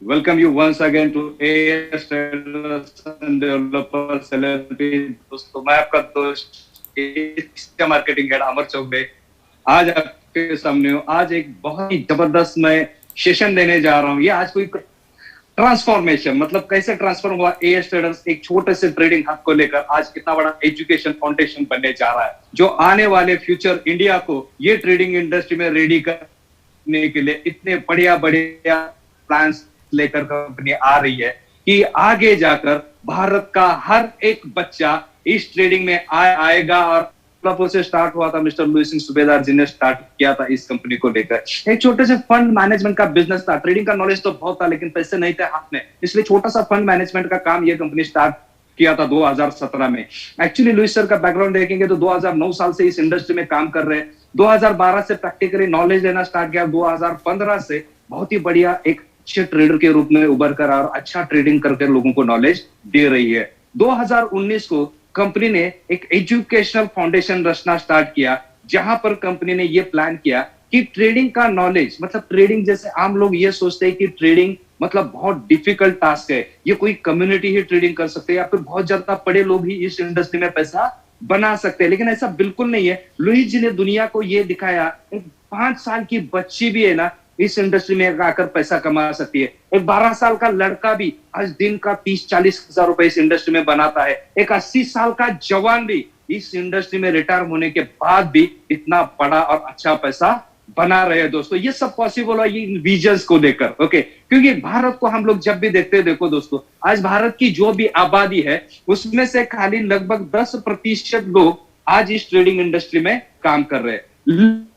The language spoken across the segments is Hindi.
Welcome you once again to AS Traders and Developers LLP। दोस्तों मैं आपका दोस्त एशिया मार्केटिंग हेड अमर चौबे आज आपके सामने हूँ। आज एक बहुत ही जबरदस्त मैं सेशन देने जा रहा हूँ। ये आज कोई ट्रांसफॉर्मेशन मतलब कैसे ट्रांसफॉर्म हुआ एएस ट्रेडर्स एक छोटे से ट्रेडिंग हब को लेकर आज कितना बड़ा एजुकेशन फाउंडेशन बनने जा रहा है, जो आने वाले फ्यूचर इंडिया को ये ट्रेडिंग इंडस्ट्री में रेडी करने के लिए इतने बढ़िया बढ़िया प्लान्स लेकर कंपनी आ रही है कि आगे जाकर भारत का हर एक बच्चा इस ट्रेडिंग में आएगा। और से स्टार्ट हुआ था, मिस्टर लुई सिंह सुबेदार जी ने स्टार्ट किया था इस कंपनी को लेकर। एक छोटे से फंड मैनेजमेंट का बिजनेस था, ट्रेडिंग का नॉलेज तो बहुत था लेकिन पैसे नहीं थे हाथ में, इसलिए छोटा सा फंड मैनेजमेंट का काम ये कंपनी स्टार्ट किया था 2017 में। एक्चुअली लुइस सर का बैकग्राउंड देखेंगे तो 2009 साल से इस इंडस्ट्री में काम कर रहे हैं। 2012 से प्रैक्टिकली नॉलेज लेना स्टार्ट किया। 2015 से बहुत ही बढ़िया एक अच्छे ट्रेडर के रूप में उभर कर और अच्छा ट्रेडिंग करके लोगों को नॉलेज दे रही है। 2019 को कंपनी ने एक एजुकेशनल फाउंडेशन रचना स्टार्ट किया, जहां पर कंपनी ने यह प्लान किया कि ट्रेडिंग का नॉलेज मतलब ट्रेडिंग, जैसे आम लोग ये सोचते हैं कि ट्रेडिंग मतलब बहुत डिफिकल्ट टास्क है, ये कोई कम्युनिटी ही ट्रेडिंग कर सकते हैं या फिर बहुत ज्यादा पढ़े लोग ही इस इंडस्ट्री में पैसा बना सकते हैं, लेकिन ऐसा बिल्कुल नहीं है। लुइस जी ने दुनिया को यह दिखाया, एक 5 साल की बच्ची भी है ना इस इंडस्ट्री में आकर पैसा कमा सकती है। एक 12 साल का लड़का भी आज दिन का 30-40 हजार रुपए इस इंडस्ट्री में बनाता है। एक 80 साल का जवान भी इस इंडस्ट्री में रिटायर होने के बाद भी इतना बड़ा और अच्छा पैसा बना रहे हैं। दोस्तों ये सब पॉसिबल है ये विजन्स को लेकर, ओके। क्योंकि भारत को हम लोग जब भी देखते हैं, देखो दोस्तों, आज भारत की जो भी आबादी है उसमें से खाली लगभग 10% लोग आज इस ट्रेडिंग इंडस्ट्री में काम कर रहे हैं।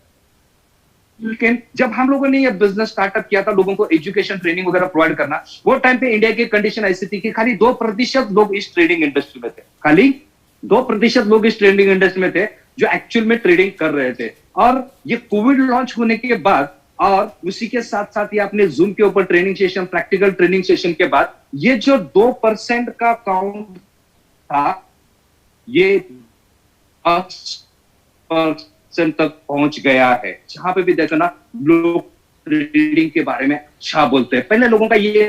लेकिन जब हम लोगों ने ये बिजनेस स्टार्टअप किया था, लोगों को एजुकेशन ट्रेनिंग वगैरह प्रोवाइड करना, वो टाइम पे इंडिया की कंडीशन ऐसी थी कि खाली 2% लोग इस ट्रेडिंग इंडस्ट्री में थे। खाली 2% लोग इस ट्रेडिंग इंडस्ट्री में थे जो एक्चुअल में ट्रेडिंग कर रहे थे। और ये कोविड लॉन्च होने के बाद और उसी के साथ साथ ये अपने जूम के ऊपर training session, practical training session के बाद ये जो 2% का काउंट था ये तक पहुंच गया है। जहां पे भी देखो ना, लोग ट्रेडिंग के बारे में अच्छा बोलते हैं। पहले लोगों का ये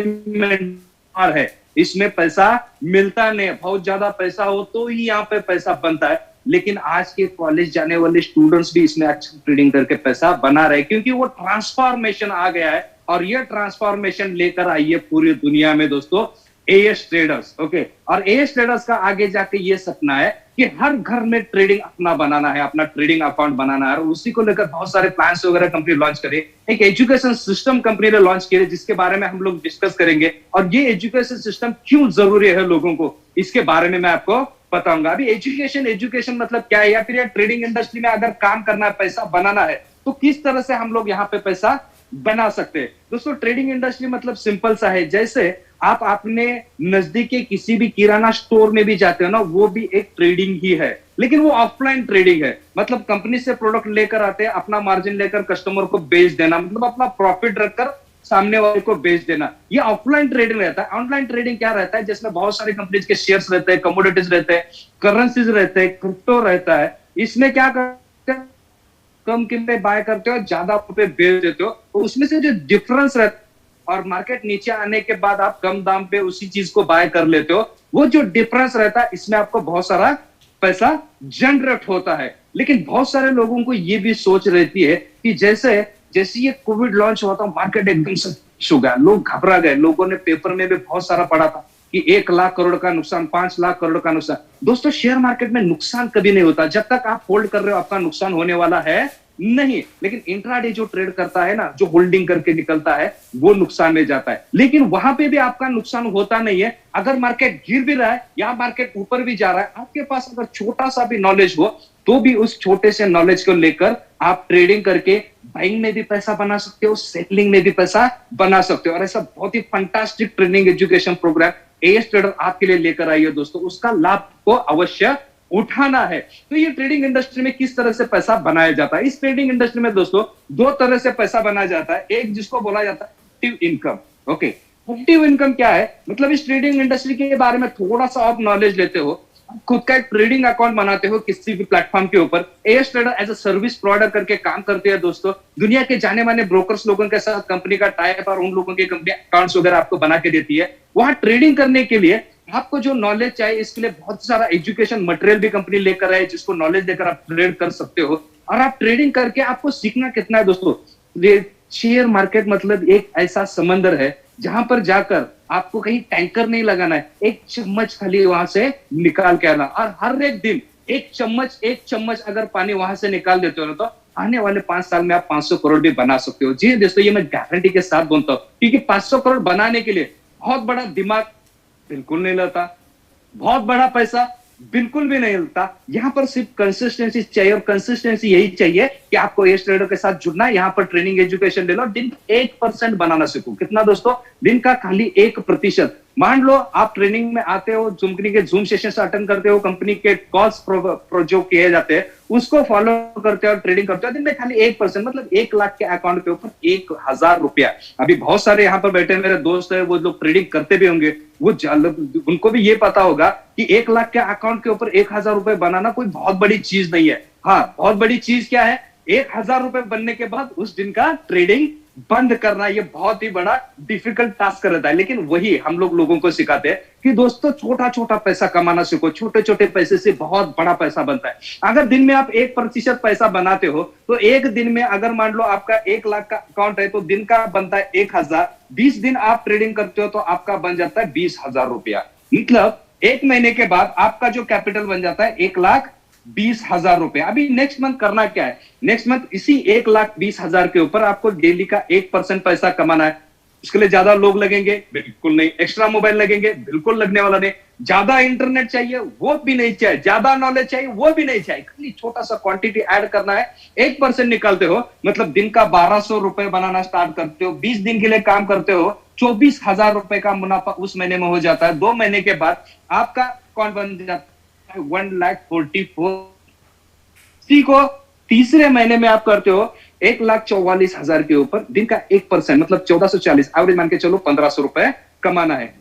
है इसमें पैसा मिलता नहीं, बहुत ज्यादा पैसा हो तो ही यहाँ पे पैसा बनता है। लेकिन आज के कॉलेज जाने वाले स्टूडेंट्स भी इसमें अच्छा ट्रेडिंग करके पैसा बना रहे, क्योंकि वो ट्रांसफॉर्मेशन आ गया है। और ये ट्रांसफॉर्मेशन लेकर आई है पूरी दुनिया में दोस्तों एएस ट्रेडर्स, ओके। और एएस ट्रेडर्स का आगे जाके ये सपना है कि हर घर में ट्रेडिंग अपना बनाना है, अपना ट्रेडिंग अकाउंट बनाना है। और उसी को लेकर बहुत सारे प्लान्स वगैरह कंपनी लॉन्च करे। एक एजुकेशन सिस्टम कंपनी ने लॉन्च किया जिसके बारे में हम लोग डिस्कस करेंगे। और ये एजुकेशन सिस्टम क्यों जरूरी है लोगों को, इसके बारे में मैं आपको बताऊंगा। अभी एजुकेशन मतलब क्या है, या फिर ट्रेडिंग इंडस्ट्री में अगर काम करना है, पैसा बनाना है, तो किस तरह से हम लोग यहाँ पे पैसा बना सकते हैं। दोस्तों ट्रेडिंग इंडस्ट्री मतलब सिंपल सा है, जैसे आप अपने नजदीक के किसी भी किराना स्टोर में भी जाते हो ना, वो भी एक ट्रेडिंग ही है, लेकिन वो ऑफलाइन ट्रेडिंग है। मतलब कंपनी से प्रोडक्ट लेकर आते हैं, अपना मार्जिन लेकर कस्टमर को बेच देना, मतलब अपना प्रॉफिट रखकर सामने वाले को बेच देना, ये ऑफलाइन ट्रेडिंग रहता है। ऑनलाइन ट्रेडिंग क्या रहता है, जिसमें बहुत सारी कंपनीज के शेयर्स रहते हैं, कमोडिटीज रहते हैं, करेंसीज रहते हैं, क्रिप्टो रहता है। इसमें क्या करते हैं, कम कीमत पे बाय करते हो, ज्यादा पे बेच देते हो, तो उसमें से जो डिफरेंस रहता है और मार्केट नीचे आने के बाद आप कम दाम पे उसी चीज को बाय कर लेते हो, वो जो डिफरेंस रहता है इसमें आपको बहुत सारा पैसा जनरेट होता है। लेकिन बहुत सारे लोगों को ये भी सोच रहती है कि जैसे जैसे ये कोविड लॉन्च हुआ था, मार्केट एकदम से हो गया, लोग घबरा गए। लोगों ने पेपर में भी बहुत सारा पढ़ा था कि 1 लाख करोड़ का नुकसान, 5 लाख करोड़ का नुकसान। दोस्तों शेयर मार्केट में नुकसान कभी नहीं होता, जब तक आप होल्ड कर रहे हो आपका नुकसान होने वाला है नहीं। लेकिन इंट्राडे जो ट्रेड करता है ना, जो होल्डिंग करके निकलता है, वो नुकसान में जाता है। लेकिन वहां पे भी आपका नुकसान होता नहीं है। अगर मार्केट गिर भी रहा है या मार्केट ऊपर भी जा रहा है, आपके पास अगर छोटा सा भी नॉलेज हो तो भी उस छोटे से नॉलेज को लेकर आप ट्रेडिंग करके बाइंग में भी पैसा बना सकते हो, सेलिंग में भी पैसा बना सकते हो। और ऐसा बहुत ही fantastic training education program AS trader आपके लिए लेकर आई है दोस्तों, उसका लाभ को अवश्य उठाना है। तो ये ट्रेडिंग इंडस्ट्री में किस तरह से पैसा बनाया जाता है, इस ट्रेडिंग इंडस्ट्री में दोस्तों 2 तरह से पैसा बनाया जाता है। एक जिसको बोला जाता है active income, okay. Active income क्या है, मतलब इस ट्रेडिंग इंडस्ट्री के बारे में थोड़ा सा आप नॉलेज लेते हो खुद का एक ट्रेडिंग अकाउंट बनाते हो किसी भी प्लेटफॉर्म के ऊपर, as trader as a service provider करके काम करते हैं दोस्तों। दुनिया के जाने माने ब्रोकर्स लोगों के साथ कंपनी का टाइप और उन लोगों की कंपनी अकाउंट्स वगैरह आपको बना के देती है। वहां ट्रेडिंग करने के लिए आपको जो नॉलेज चाहिए, इसके लिए बहुत सारा एजुकेशन मटेरियल भी कंपनी लेकर आए, जिसको नॉलेज देकर आप ट्रेड कर सकते हो। और आप ट्रेडिंग करके आपको सीखना कितना है दोस्तों, शेयर मार्केट मतलब एक ऐसा समंदर है जहां पर जाकर आपको कहीं टैंकर नहीं लगाना है, एक चम्मच खाली वहां से निकाल के आना, और हर एक दिन एक चम्मच अगर पानी वहां से निकाल देते हो ना, तो आने वाले 5 साल में आप 500 करोड़ भी बना सकते हो। जी दोस्तों, ये मैं गारंटी के साथ बोलता हूं, क्योंकि 500 करोड़ बनाने के लिए बहुत बड़ा दिमाग बिल्कुल नहीं लगता, बहुत बड़ा पैसा बिल्कुल भी नहीं लगता। यहां पर सिर्फ कंसिस्टेंसी चाहिए, और कंसिस्टेंसी यही चाहिए कि आपको एस ट्रेडर के साथ जुड़ना है, यहां पर ट्रेनिंग एजुकेशन ले लो, दिन 1% बनाना सीखो। कितना दोस्तों, दिन का खाली 1%। मान लो आप ट्रेनिंग में आते हो, कंपनी के जूम सेशन अटेंड करते हो, कंपनी के कॉल्स जो किए जाते हैं उसको फॉलो करते हो, ट्रेडिंग करते हो, दिन में खाली 1%, मतलब 1 लाख के अकाउंट के ऊपर 1000 रुपया। अभी बहुत सारे यहाँ पर बैठे मेरे दोस्त है, वो लोग ट्रेडिंग करते भी होंगे, वो उनको भी ये पता होगा कि 1 लाख के अकाउंट के ऊपर 1000 रुपए बनाना कोई बहुत बड़ी चीज नहीं है। हाँ, बहुत बड़ी चीज क्या है, 1000 रुपए बनने के बाद उस दिन का ट्रेडिंग बंद करना, ये बहुत ही बड़ा डिफिकल्ट टास्क रहता है। लेकिन वही हम लोगों को सिखाते हैं कि दोस्तों छोटा छोटा पैसा कमाना सीखो, छोटे छोटे पैसे से बहुत बड़ा पैसा बनता है। अगर दिन में आप 1% पैसा बनाते हो, तो एक दिन में अगर मान लो आपका 1 लाख का अकाउंट है, तो दिन का बनता है 1000, 20 दिन आप ट्रेडिंग करते हो तो आपका बन जाता है 20,000 रुपया। मतलब 1 महीने के बाद आपका जो कैपिटल बन जाता है 1,20,000 रुपए। अभी नेक्स्ट मंथ करना क्या है, नेक्स्ट मंथ इसी 1,20,000 के ऊपर आपको डेली का 1% पैसा कमाना है। इसके लिए ज्यादा लोग लगेंगे? बिल्कुल नहीं। एक्स्ट्रा मोबाइल लगेंगे? बिल्कुल लगने वाला नहीं। ज्यादा इंटरनेट चाहिए? वो भी नहीं चाहिए। ज्यादा नॉलेज चाहिए? वो भी नहीं चाहिए। खाली छोटा सा क्वांटिटी ऐड करना है, 1% निकालते हो, मतलब दिन का 1200 रुपए बनाना स्टार्ट करते हो, 20 दिन के लिए काम करते हो, 24,000 रुपए का मुनाफा उस महीने में हो जाता है। 2 महीने के बाद आपका अकाउंट बन जाता है 1,44,000। इसी को तीसरे महीने में आप करते हो 1,44,000 के ऊपर दिन का 1%, मतलब 1440, एवरेज मान के चलो 1500 रुपए कमाना है।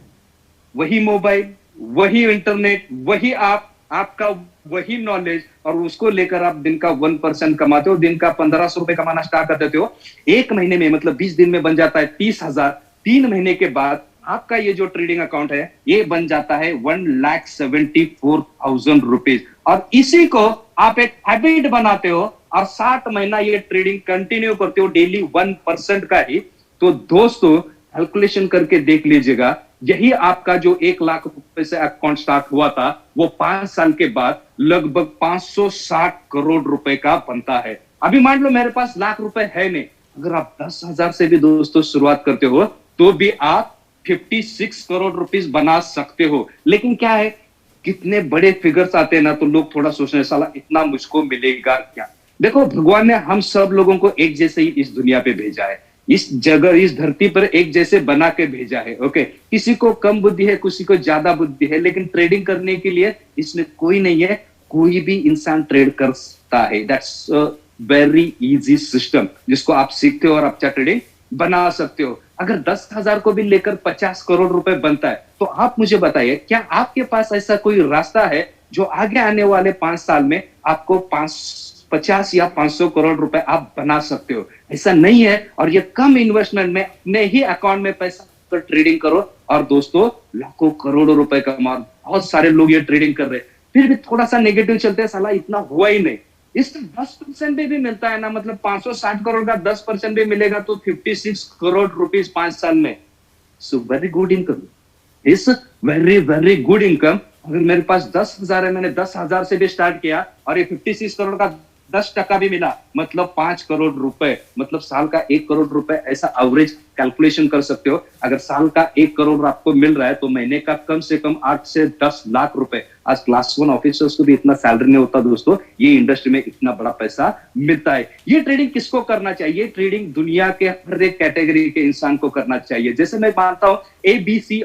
वही मोबाइल, वही इंटरनेट, वही आपका वही नॉलेज, और उसको लेकर आप दिन का 1% कमाते हो, दिन का 1500 रुपए कमाना स्टार्ट कर देते हो। 1 महीने में मतलब 20 दिन में बन जाता है 30,000। 3 महीने के बाद आपका ये जो ट्रेडिंग अकाउंट है ये बन जाता है 1,74,000 रुपीज। और इसी को आप एक हैबिट बनाते हो और 60 महीना ये ट्रेडिंग कंटिन्यू करते हो, डेली 1% का ही। तो दोस्तों कैलकुलेशन करके देख लीजिएगा, यही आपका जो 1 लाख रुपए से अकाउंट स्टार्ट हुआ था, वो 5 साल के बाद लगभग 560 करोड़ रुपए का बनता है। अभी मान लो मेरे पास लाख रुपए है नहीं, अगर आप 10,000 से भी दोस्तों शुरुआत करते हो तो भी आप 56 करोड़ रुपीस बना सकते हो। लेकिन क्या है, कितने बड़े फिगर्स आते हैं ना, तो लोग थोड़ा सोचने साला इतना मुझको मिलेगा क्या। देखो, भगवान ने हम सब लोगों को एक जैसे ही इस दुनिया पे भेजा है, इस जगह इस धरती पर एक जैसे बना के भेजा है। ओके, किसी को कम बुद्धि है, किसी को ज्यादा बुद्धि है, लेकिन ट्रेडिंग करने के लिए इसमें कोई नहीं है, कोई भी इंसान ट्रेड कर सकता है। दैट्स वेरी इजी सिस्टम, जिसको आप सीखते हो और अच्छा ट्रेडिंग बना सकते हो। अगर 10,000 को भी लेकर 50 करोड़ रुपए बनता है, तो आप मुझे बताइए, क्या आपके पास ऐसा कोई रास्ता है जो आगे आने वाले 5 साल में आपको 50 या 500 करोड़ रुपए आप बना सकते हो? ऐसा नहीं है। और ये कम इन्वेस्टमेंट में अपने ही अकाउंट में पैसा कर ट्रेडिंग करो, और दोस्तों लाखों करोड़ों रुपए कमाओ। बहुत सारे लोग ये ट्रेडिंग कर रहे हैं, फिर भी थोड़ा सा नेगेटिव चलते हैं, साला इतना हुआ ही नहीं। इसका 10% भी मिलता है ना, मतलब 560 करोड़ का 10% भी मिलेगा तो 56 करोड़ रुपीस 5 साल में। सो वेरी गुड इनकम, इस वेरी वेरी गुड इनकम। अगर मेरे पास 10,000 है, मैंने 10,000 से भी स्टार्ट किया और ये 56 करोड़ का 10% भी मिला, मतलब 5 करोड़ रुपए, मतलब साल का 1 करोड़ रुपए। ऐसा एवरेज कैलकुलेशन कर सकते हो। अगर साल का 1 करोड़ आपको मिल रहा है तो महीने का कम से कम 8 से 10 लाख रुपए। आज क्लास 1 ऑफिसर्स को भी इतना सैलरी नहीं होता दोस्तों, ये इंडस्ट्री में इतना बड़ा पैसा मिलता है। ये ट्रेडिंग किसको करना चाहिए? ट्रेडिंग दुनिया के हर एक कैटेगरी के इंसान को करना चाहिए। जैसे मैं मानता हूं ए बी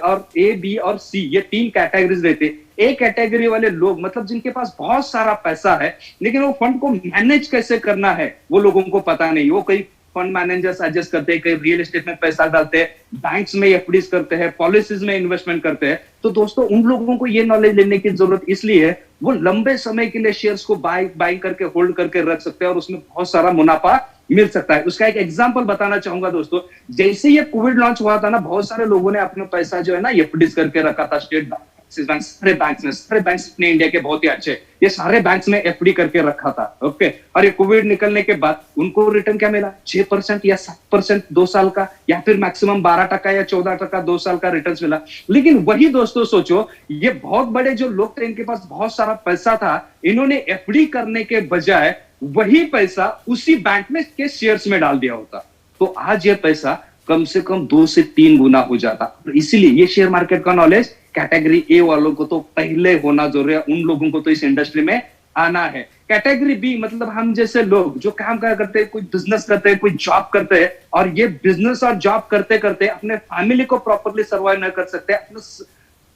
और सी, ये 3 कैटेगरीज रहते हैं। ए कैटेगरी वाले लोग, मतलब जिनके पास बहुत सारा पैसा है, लेकिन वो फंड को मैनेज कैसे करना है वो लोगों को पता नहीं। वो कहीं फंड मैनेजर सजेस्ट करते हैं, कई रियल एस्टेट में पैसा डालते हैं, बैंक्स में एफडीज करते हैं, पॉलिसीज में इन्वेस्टमेंट करते हैं। तो दोस्तों उन लोगों को ये नॉलेज लेने की जरूरत इसलिए है, वो लंबे समय के लिए शेयर्स को बाय करके होल्ड करके रख सकते हैं और उसमें बहुत सारा मुनाफा मिल सकता है। उसका एक एग्जांपल बताना चाहूंगा दोस्तों, जैसे ये कोविड लॉन्च हुआ था ना, बहुत सारे लोगों ने अपना पैसा जो है ना एफडीज करके रखा था। स्टेट बैंक, सारे बैंक्स अपने इंडिया के बहुत ही अच्छे, ये सारे बैंक्स में एफडी करके रखा था। ओके, और ये कोविड निकलने के बाद उनको रिटर्न क्या मिला, 6% या 7% 2 साल का, या फिर मैक्सिमम 12% या 14% 2 साल का रिटर्न मिला। लेकिन वही दोस्तों सोचो, ये बहुत बड़े जो लोग थे, इनके पास बहुत सारा पैसा था, इन्होंने एफडी करने के बजाय वही पैसा उसी बैंक में के शेयर्स में डाल दिया होता, तो आज ये पैसा कम से कम 2 से 3 गुना हो जाता। तो इसीलिए ये शेयर मार्केट का नॉलेज कैटेगरी ए वालों को तो पहले होना जरूरी है, उन लोगों को तो इस इंडस्ट्री में आना है। कैटेगरी बी मतलब हम जैसे लोग जो काम करते हैं, कोई बिजनेस करते हैं, कोई जॉब करते हैं, और ये बिजनेस और जॉब करते करते अपने फैमिली को प्रॉपरली सर्वाइव नहीं कर सकते, अपने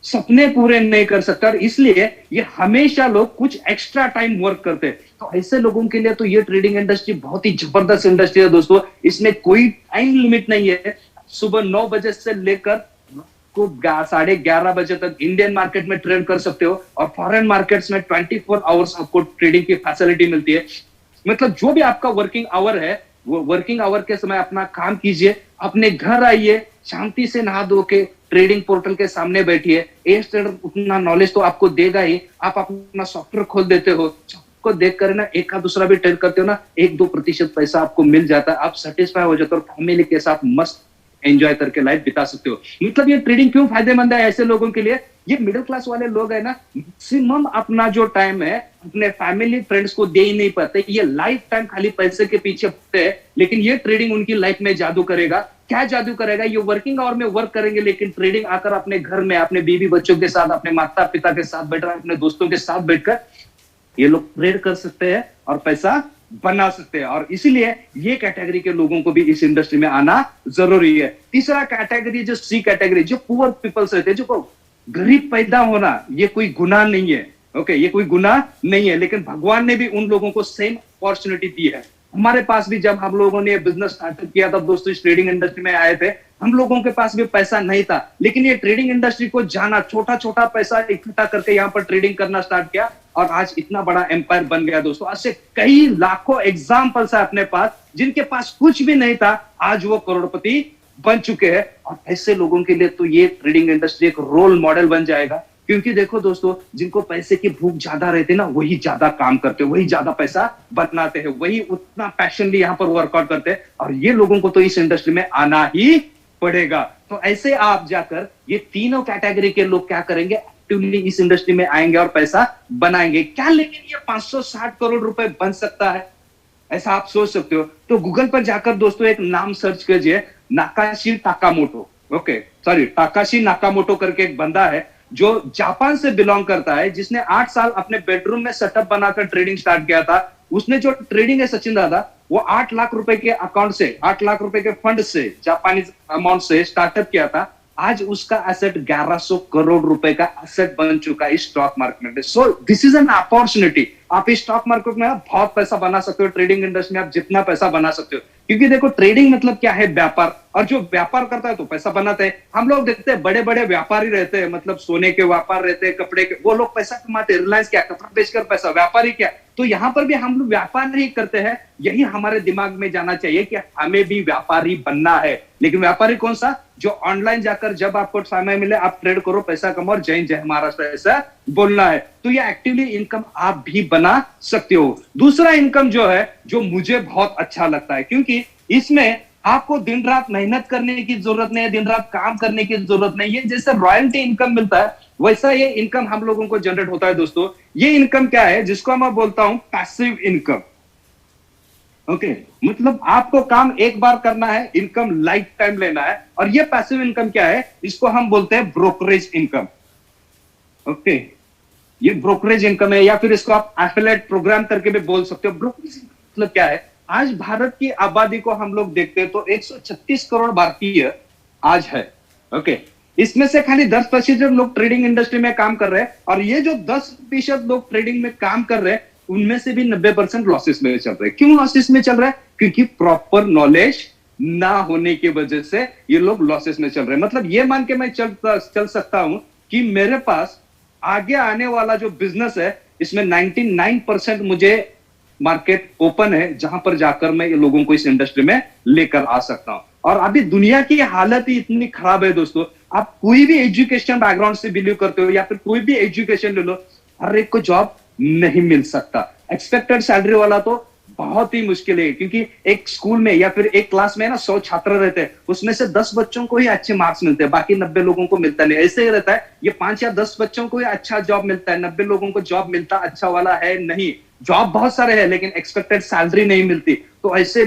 सपने पूरे नहीं कर सकते, और इसलिए ये हमेशा लोग कुछ एक्स्ट्रा टाइम वर्क करते हैं। तो ऐसे लोगों के लिए तो ये ट्रेडिंग इंडस्ट्री बहुत ही जबरदस्त इंडस्ट्री है दोस्तों। इसमें कोई टाइम लिमिट नहीं है, सुबह 9 बजे से लेकर को 11:30 बजे तक इंडियन मार्केट में ट्रेड कर सकते हो, और फॉरेन मार्केट्स में 24 आवर्स आपको ट्रेडिंग की फैसिलिटी मिलती है। मतलब जो भी आपका वर्किंग आवर है, वो वर्किंग आवर के समय अपना काम कीजिए, अपने घर आइए, शांति से नहा धो के ट्रेडिंग पोर्टल के सामने बैठिए। एज ट्रेडर उतना नॉलेज तो आपको देगा ही, आप अपना सॉफ्टवेयर खोल देते हो, को देख कर ना एक दूसरा भी ट्रेड करते हो ना, 1-2% पैसा आपको मिल जाता है, आप सेटिस्फाई हो जाते हो, और फैमिली के साथ मस्त एंजॉय करके लाइफ बिता सकते हो। मतलब ये ट्रेडिंग क्यों फायदेमंद है ऐसे लोगों के लिए, ये मिडिल क्लास वाले लोग है ना, मैक्सिमम अपना जो टाइम है अपने फैमिली फ्रेंड्स को दे ही नहीं पाते, ये लाइफ टाइम खाली पैसे के पीछे पड़ते हैं। लेकिन ये ट्रेडिंग उनकी लाइफ में जादू करेगा। क्या जादू करेगा, ये वर्किंग आवर में वर्क करेंगे, लेकिन ट्रेडिंग आकर अपने घर में अपने बीवी बच्चों के साथ, अपने माता पिता के साथ बैठ रहे, अपने दोस्तों के साथ बैठकर ये लोग ट्रेड कर सकते हैं और पैसा बना सकते हैं। और इसीलिए ये कैटेगरी के लोगों को भी इस इंडस्ट्री में आना जरूरी है। तीसरा कैटेगरी जो सी कैटेगरी, जो पुअर पीपल्स रहते हैं, जो गरीब पैदा होना ये कोई गुनाह नहीं है। ओके, ये कोई गुनाह नहीं है, लेकिन भगवान ने भी उन लोगों को सेम अपॉर्चुनिटी दी है। हमारे पास भी जब हम लोगों ने बिजनेस स्टार्टअप किया तब दोस्तों इस ट्रेडिंग इंडस्ट्री में आए थे, हम लोगों के पास भी पैसा नहीं था, लेकिन ये ट्रेडिंग इंडस्ट्री को जाना, छोटा छोटा पैसा इकट्ठा करके यहाँ पर ट्रेडिंग करना स्टार्ट किया, और आज इतना बड़ा एम्पायर बन गया दोस्तों। ऐसे कई लाखों एग्जाम्पल्स है अपने पास, जिनके पास कुछ भी नहीं था, आज वो करोड़पति बन चुके हैं। और ऐसे लोगों के लिए तो ये ट्रेडिंग इंडस्ट्री एक रोल मॉडल बन जाएगा, क्योंकि देखो दोस्तों, जिनको पैसे की भूख ज्यादा रहती है ना, वही ज्यादा काम करते हैं, वही ज्यादा पैसा बनाते हैं, वही उतना पैशनली यहाँ पर वर्कआउट करते हैं, और ये लोगों को तो इस इंडस्ट्री में आना ही पड़ेगा। तो ऐसे आप जाकर ये तीनों कैटेगरी के लोग क्या करेंगे, एक्टिवली इस इंडस्ट्री में आएंगे और पैसा बनाएंगे। क्या लेकिन ये 560 करोड़ रुपए बन सकता है, ऐसा आप सोच सकते हो? तो गूगल पर जाकर दोस्तों एक नाम सर्च कीजिए, नाकाशी नाकामोटो। ओके, सॉरी, टाकाशी नाकामोटो करके एक बंदा है जो जापान से बिलोंग करता है, जिसने 8 साल अपने बेडरूम में सेटअप बनाकर ट्रेडिंग स्टार्ट किया था। उसने जो ट्रेडिंग है सचिन दादा, वो 8 लाख रुपए के अकाउंट से, 8 लाख रुपए के फंड से, जापानीज अमाउंट से स्टार्टअप किया था। आज उसका एसेट 1100 करोड़ रुपए का एसेट बन चुका है स्टॉक मार्केट में। So this is an opportunity. आप इस स्टॉक मार्केट में बहुत पैसा बना सकते हो, ट्रेडिंग इंडस्ट्री में आप जितना पैसा बना सकते हो, क्योंकि देखो ट्रेडिंग मतलब क्या है, व्यापार, और जो व्यापार करता है तो पैसा बनाता है। हम लोग देखते हैं बड़े बड़े व्यापारी रहते हैं, मतलब सोने के व्यापार रहते हैं, कपड़े के, वो लोग पैसा कमाते हैं। रिलायंस क्या, कपड़ा बेचकर पैसा, व्यापारी क्या। तो यहाँ पर भी हम लोग व्यापार नहीं करते हैं, यही हमारे दिमाग में जाना चाहिए कि हमें भी व्यापारी बनना है। लेकिन व्यापारी कौन सा, जो ऑनलाइन जाकर जब आपको समय मिले आप ट्रेड करो, पैसा कमाओ, जय हिंद जय महाराष्ट्र, ऐसा बोलना है। तो ये एक्टिवली इनकम आप भी बना सकते हो। दूसरा इनकम जो है, जो मुझे बहुत अच्छा लगता है, क्योंकि इसमें आपको दिन रात मेहनत करने की जरूरत नहीं है, दिन रात काम करने की जरूरत नहीं है। जैसे रॉयल्टी इनकम मिलता है, वैसा ये इनकम हम लोगों को जनरेट होता है दोस्तों। ये इनकम क्या है, जिसको मैं बोलता हूं पैसिव इनकम। ओके, मतलब आपको काम एक बार करना है, इनकम लाइफ टाइम लेना है। और ये पैसिव इनकम क्या है, इसको हम बोलते हैं ब्रोकरेज इनकम। ओके, ये ब्रोकरेज इनकम है, या फिर इसको आप एफिलिएट प्रोग्राम करके भी बोल सकते हो। ब्रोकरेज मतलब क्या है, आज भारत की आबादी को हम लोग देखते हैं तो 136 करोड़ भारतीय आज है। ओके, इसमें से खाली 10% लोग ट्रेडिंग इंडस्ट्री में काम कर रहे हैं, और ये जो 10% लोग ट्रेडिंग में काम कर रहे हैं, उनमें से भी 90% लॉसेस में चल रहे हैं। क्यों लॉसेस में चल रहा है? क्योंकि प्रॉपर नॉलेज ना होने की वजह से ये लोग लॉसेस में चल रहे हैं। मतलब ये मान के मैं चल सकता हूं कि मेरे पास आगे आने वाला जो बिजनेस है इसमें 99% मुझे मार्केट ओपन है, जहां पर जाकर मैं ये लोगों को इस इंडस्ट्री में लेकर आ सकता हूं। और अभी दुनिया की हालत ही इतनी खराब है दोस्तों, आप कोई भी एजुकेशन बैकग्राउंड से बिलीव करते हो या फिर कोई भी एजुकेशन ले लो, हर एक को जॉब नहीं मिल सकता। एक्सपेक्टेड सैलरी वाला तो बहुत ही मुश्किल है, क्योंकि एक स्कूल में या फिर एक क्लास में ना 100 छात्र रहते हैं, उसमें से 10 बच्चों को ही अच्छे मार्क्स मिलते हैं, बाकी 90 लोगों को मिलता नहीं। ऐसे ही रहता है, ये 5 या 10 बच्चों को ही अच्छा जॉब मिलता है, 90 लोगों को जॉब मिलता अच्छा वाला है नहीं। जॉब बहुत सारे हैं लेकिन एक्सपेक्टेड सैलरी नहीं मिलती। तो ऐसे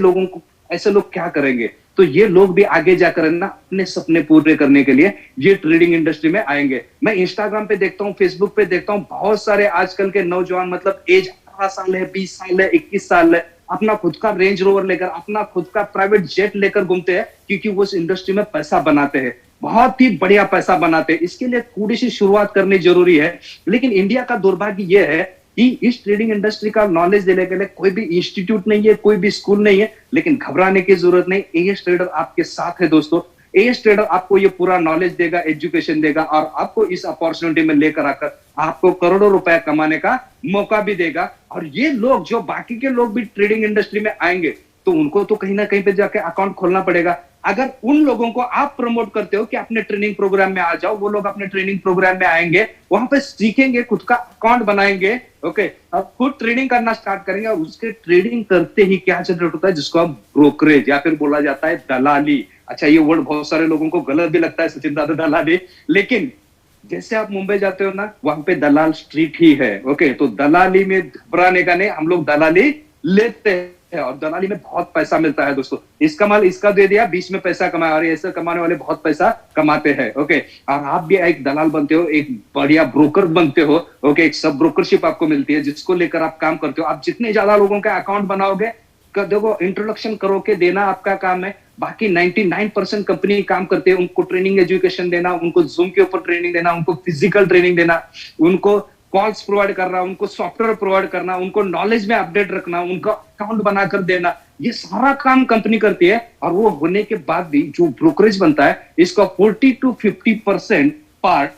लोग क्या करेंगे? तो ये लोग भी आगे जाकर ना अपने सपने पूरे करने के लिए ये ट्रेडिंग इंडस्ट्री में आएंगे। मैं इंस्टाग्राम पे देखता हूँ, फेसबुक पे देखता हूँ, बहुत सारे आजकल के नौजवान, मतलब एज 18 साल है, 20 साल है, 21 साल है, अपना खुद का रेंज रोवर लेकर, अपना खुद का प्राइवेट जेट लेकर घूमते हैं, क्योंकि वो इस इंडस्ट्री में पैसा बनाते हैं, बहुत ही बढ़िया पैसा बनाते हैं। इसके लिए थोड़ी सी शुरुआत करनी जरूरी है। लेकिन इंडिया का दुर्भाग्य यह है कि इस ट्रेडिंग इंडस्ट्री का नॉलेज देने के लिए कोई भी इंस्टीट्यूट नहीं है, कोई भी स्कूल नहीं है। लेकिन घबराने की जरूरत नहीं, एएस ट्रेडर आपके साथ है दोस्तों। एएस ट्रेडर आपको ये पूरा नॉलेज देगा, एजुकेशन देगा, और आपको इस अपॉर्चुनिटी में लेकर आकर आपको करोड़ों रुपए कमाने का मौका भी देगा। और ये लोग, जो बाकी के लोग भी ट्रेडिंग इंडस्ट्री में आएंगे, तो उनको तो कहीं ना कहीं पे जाके अकाउंट खोलना पड़ेगा। अगर उन लोगों को आप प्रमोट करते हो कि अपने ट्रेनिंग प्रोग्राम में आ जाओ, वो लोग अपने ट्रेनिंग प्रोग्राम में आएंगे, वहां पे सीखेंगे, खुद का अकाउंट बनाएंगे, ओके, अब खुद ट्रेडिंग करना स्टार्ट करेंगे। और उसके ट्रेडिंग करते ही क्या जनरेट होता है, जिसको आप ब्रोकरेज या फिर बोला जाता है दलाली। अच्छा, ये वर्ड बहुत सारे लोगों को गलत भी लगता है, सचिन दादा, दलाली, लेकिन जैसे आप मुंबई जाते हो ना, वहां पे दलाल स्ट्रीट ही है, ओके। तो दलाली में घबराने का नहीं, हम लोग दलाली लेते हैं और दलाली में बहुत पैसा मिलता है दोस्तों। इसका माल इसका दे दिया, बीच में पैसा कमाया, और ऐसे कमाने वाले बहुत पैसा कमाते हैं, ओके। और आप भी एक दलाल बनते हो, एक बढ़िया ब्रोकर बनते हो, ओके। एक सब ब्रोकरशिप आपको मिलती है, जिसको लेकर आप काम करते हो। आप जितने ज्यादा लोगों का अकाउंट बनाओगे, देखो, इंट्रोडक्शन करो के देना आपका काम है। बाकी 99% कंपनी काम करते हैं, उनको ट्रेनिंग एजुकेशन देना, उनको जूम के ऊपर ट्रेनिंग देना, उनको फिजिकल ट्रेनिंग देना, उनको कॉल्स प्रोवाइड करना, उनको सॉफ्टवेयर प्रोवाइड करना, उनको नॉलेज में अपडेट रखना, उनका अकाउंट बनाकर देना, ये सारा काम कंपनी करती है। और वो होने के बाद भी जो ब्रोकरेज बनता है, इसका 40 to 50% पार्ट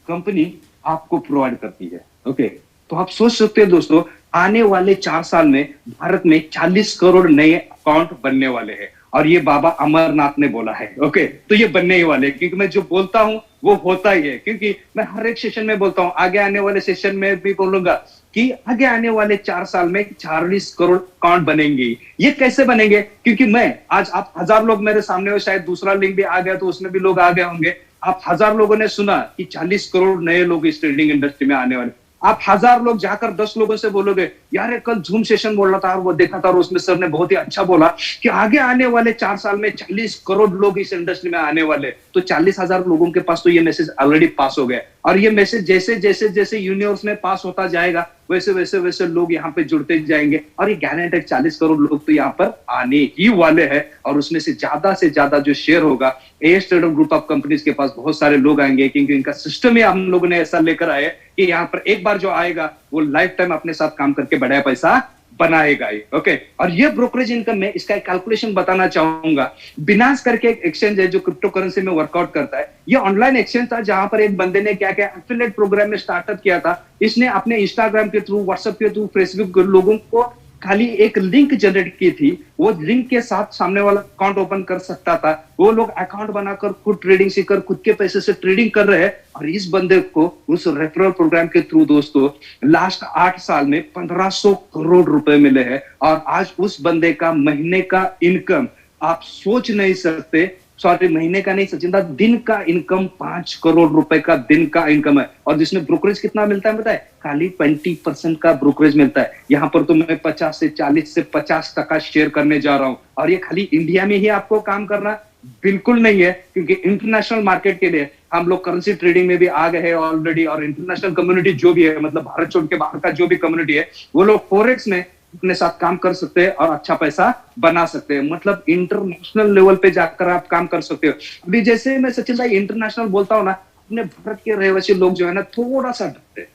कंपनी आपको प्रोवाइड करती है, ओके। तो आप सोच सकते हैं दोस्तों, आने वाले 4 साल में भारत में 40 करोड़ नए अकाउंट बनने वाले हैं, और ये बाबा अमरनाथ ने बोला है, ओके। तो ये बनने ही वाले, क्योंकि मैं जो बोलता हूं वो होता ही है, क्योंकि मैं हर एक सेशन में बोलता हूं, आगे आने वाले सेशन में भी बोलूंगा कि आगे आने वाले 4 साल में 40 करोड़ अकाउंट बनेंगे। ये कैसे बनेंगे? क्योंकि मैं आज, आप 1000 लोग मेरे सामने हो, शायद दूसरा लिंक भी आ गया तो उसमें भी लोग आ गए होंगे। आप 1000 लोगों ने सुना कि 40 करोड़ नए लोग इस ट्रेडिंग इंडस्ट्री में आने वाले। आप 1000 लोग जाकर 10 लोगों से बोलोगे, यार कल जूम सेशन बोल रहा था और वो देखा था और उसमें सर ने बहुत ही अच्छा बोला कि आगे आने वाले 4 साल में 40 करोड़ लोग इस इंडस्ट्री में आने वाले, तो 40,000 लोगों के पास तो ये मैसेज ऑलरेडी पास हो गया। और ये मैसेज जैसे जैसे जैसे यूनिवर्स में पास होता जाएगा, वैसे वैसे वैसे लोग यहाँ पे जुड़ते जाएंगे, और ये गारंटेड 40 करोड़ लोग तो यहाँ पर आने ही वाले हैं। और उसमें से ज्यादा जो शेयर होगा, as trader group of companies के पास बहुत सारे लोग आएंगे, क्योंकि इनका सिस्टम ही हम लोगों ने ऐसा लेकर आए कि यहाँ पर एक बार जो आएगा वो लाइफ टाइम अपने साथ काम करके बढ़िया पैसा बनाएगा ही, ओके। और ये ब्रोकरेज इनकम में इसका एक कैलकुलेशन बताना चाहूंगा। बिनांस करके एक एक्सचेंज है जो क्रिप्टो करेंसी में वर्कआउट करता है। ये ऑनलाइन एक्सचेंज था जहां पर एक बंदे ने क्या क्या एफिलिएट प्रोग्राम में स्टार्टअप किया था। इसने अपने इंस्टाग्राम के थ्रू, व्हाट्सएप के थ्रू, फेसबुक लोगों को खाली एक लिंक जनरेट की थी, वो लिंक के साथ सामने वाला अकाउंट ओपन कर सकता था। वो लोग अकाउंट बनाकर खुद ट्रेडिंग सीखकर खुद के पैसे से ट्रेडिंग कर रहे हैं। और इस बंदे को उस रेफरल प्रोग्राम के थ्रू दोस्तों लास्ट 8 साल में 1500 करोड़ रुपए मिले हैं। और आज उस बंदे का महीने का इनकम आप सोच नहीं सकते, सॉरी महीने का नहीं सचिन दा, दिन का इनकम 5 करोड़ रुपए का दिन का इनकम है। और जिसमें ब्रोकरेज कितना मिलता है पता है? खाली 20% का ब्रोकरेज मिलता है। यहाँ पर तो मैं 50 से 40 से 50% शेयर करने जा रहा हूँ। और ये खाली इंडिया में ही आपको काम करना बिल्कुल नहीं है, क्योंकि इंटरनेशनल मार्केट के लिए हम लोग करेंसी ट्रेडिंग में भी आ गए हैं ऑलरेडी। और इंटरनेशनल कम्युनिटी जो भी है, मतलब भारत छोड़ के बाहर का जो भी कम्युनिटी है, वो लोग फॉरेक्स में अपने साथ काम कर सकते हैं और अच्छा पैसा बना सकते हैं। मतलब इंटरनेशनल लेवल पे जाकर आप काम कर सकते हो। अभी जैसे मैं सचिन भाई इंटरनेशनल बोलता हूँ ना, अपने भारत के रहवासी लोग जो है ना, थोड़ा सा डरते हैं।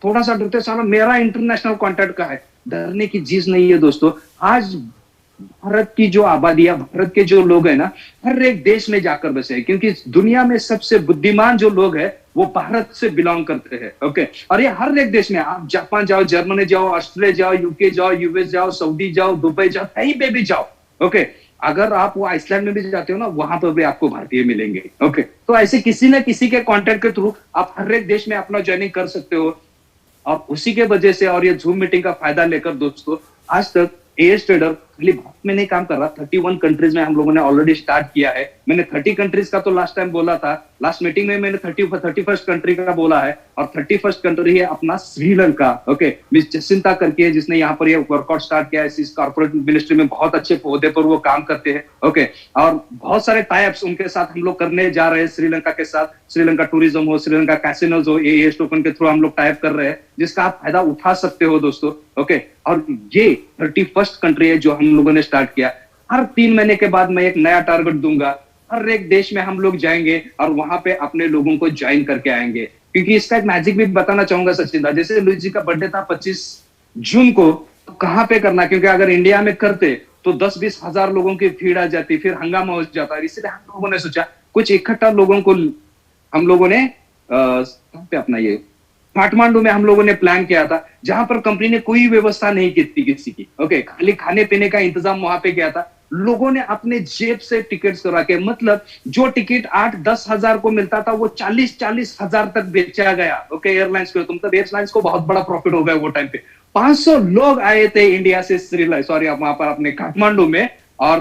थोड़ा सा डरते सारा मेरा इंटरनेशनल कॉन्टैक्ट का है। डरने की चीज नहीं है दोस्तों। आज भारत की जो आबादी है, भारत के जो लोग हैं ना, हर एक देश में जाकर बसे हैं, क्योंकि दुनिया में सबसे बुद्धिमान जो लोग हैं वो भारत से बिलोंग करते हैं। ओके, और ये हर एक देश में, आप जापान जाओ, जर्मनी जाओ, ऑस्ट्रेलिया जाओ, यूके जाओ, यूएस जाओ, सऊदी जाओ, दुबई जाओ, कहीं पे भी जाओ, ओके, अगर आप वो आइसलैंड में भी जाते हो ना, वहां पर भी आपको भारतीय मिलेंगे। ओके, तो ऐसे किसी न किसी के कॉन्टेक्ट के थ्रू आप हर एक देश में अपना ज्वाइनिंग कर सकते हो। और उसी के वजह से और ये जूम मीटिंग का फायदा लेकर दोस्तों, आज तक एएस ट्रेडर खाली भारत में नहीं काम कर रहा, 31 कंट्रीज में हम लोगों ने ऑलरेडी स्टार्ट किया है। मैंने 30 कंट्रीज का तो लास्ट टाइम बोला था, लास्ट मीटिंग में मैंने 31st कंट्री का बोला है, और 31st कंट्री है अपना श्रीलंका। ओके, मिस जसिंता करके है जिसने यहाँ पर ये वर्कआउट स्टार्ट किया है। इस कॉर्पोरेट मिनिस्ट्री में बहुत अच्छे पौधे पर वो काम करते हैं। ओके, और बहुत सारे टाइप्स उनके साथ हम लोग करने जा रहे हैं श्रीलंका के साथ। श्रीलंका टूरिज्म हो, श्रीलंका कैसिनोज हो, एएस टोकन के थ्रू हम लोग टाइप कर रहे हैं, जिसका आप फायदा उठा सकते हो दोस्तों। ओके, और ये 31st कंट्री है जो हम लोगों ने स्टार्ट किया। हर 3 महीने के बाद मैं एक नया टारगेट दूंगा, हर एक देश में हम लोग जाएंगे और वहां पे अपने लोगों को ज्वाइन करके आएंगे। क्योंकि इसका एक मैजिक भी बताना चाहूंगा सचिन दा, जैसे लुइस जी का बर्थडे था 25 जून को, तो कहां पे करना, क्योंकि अगर इंडिया में करते तो 10-20 हजार लोगों की भीड़ आ जाती, फिर हंगामा हो जाता। इसलिए हम लोगों ने सोचा कुछ इकट्ठा लोगों को हम लोगों ने पे अपना ये काठमांडू में हम लोगों ने प्लान किया था, जहां पर कंपनी ने कोई व्यवस्था नहीं की थी किसी की। ओके, खाली खाने पीने का इंतजाम वहां पे किया था। लोगों ने अपने जेब से टिकट्स करा के, मतलब जो टिकट 8-10 हजार को मिलता था वो 40-40 हजार तक बेचा गया। ओके, एयरलाइंस को, मतलब एयरलाइंस को बहुत बड़ा प्रॉफिट हो गया वो टाइम पे। 500 लोग आए थे इंडिया से वहां पर अपने काठमांडू में। और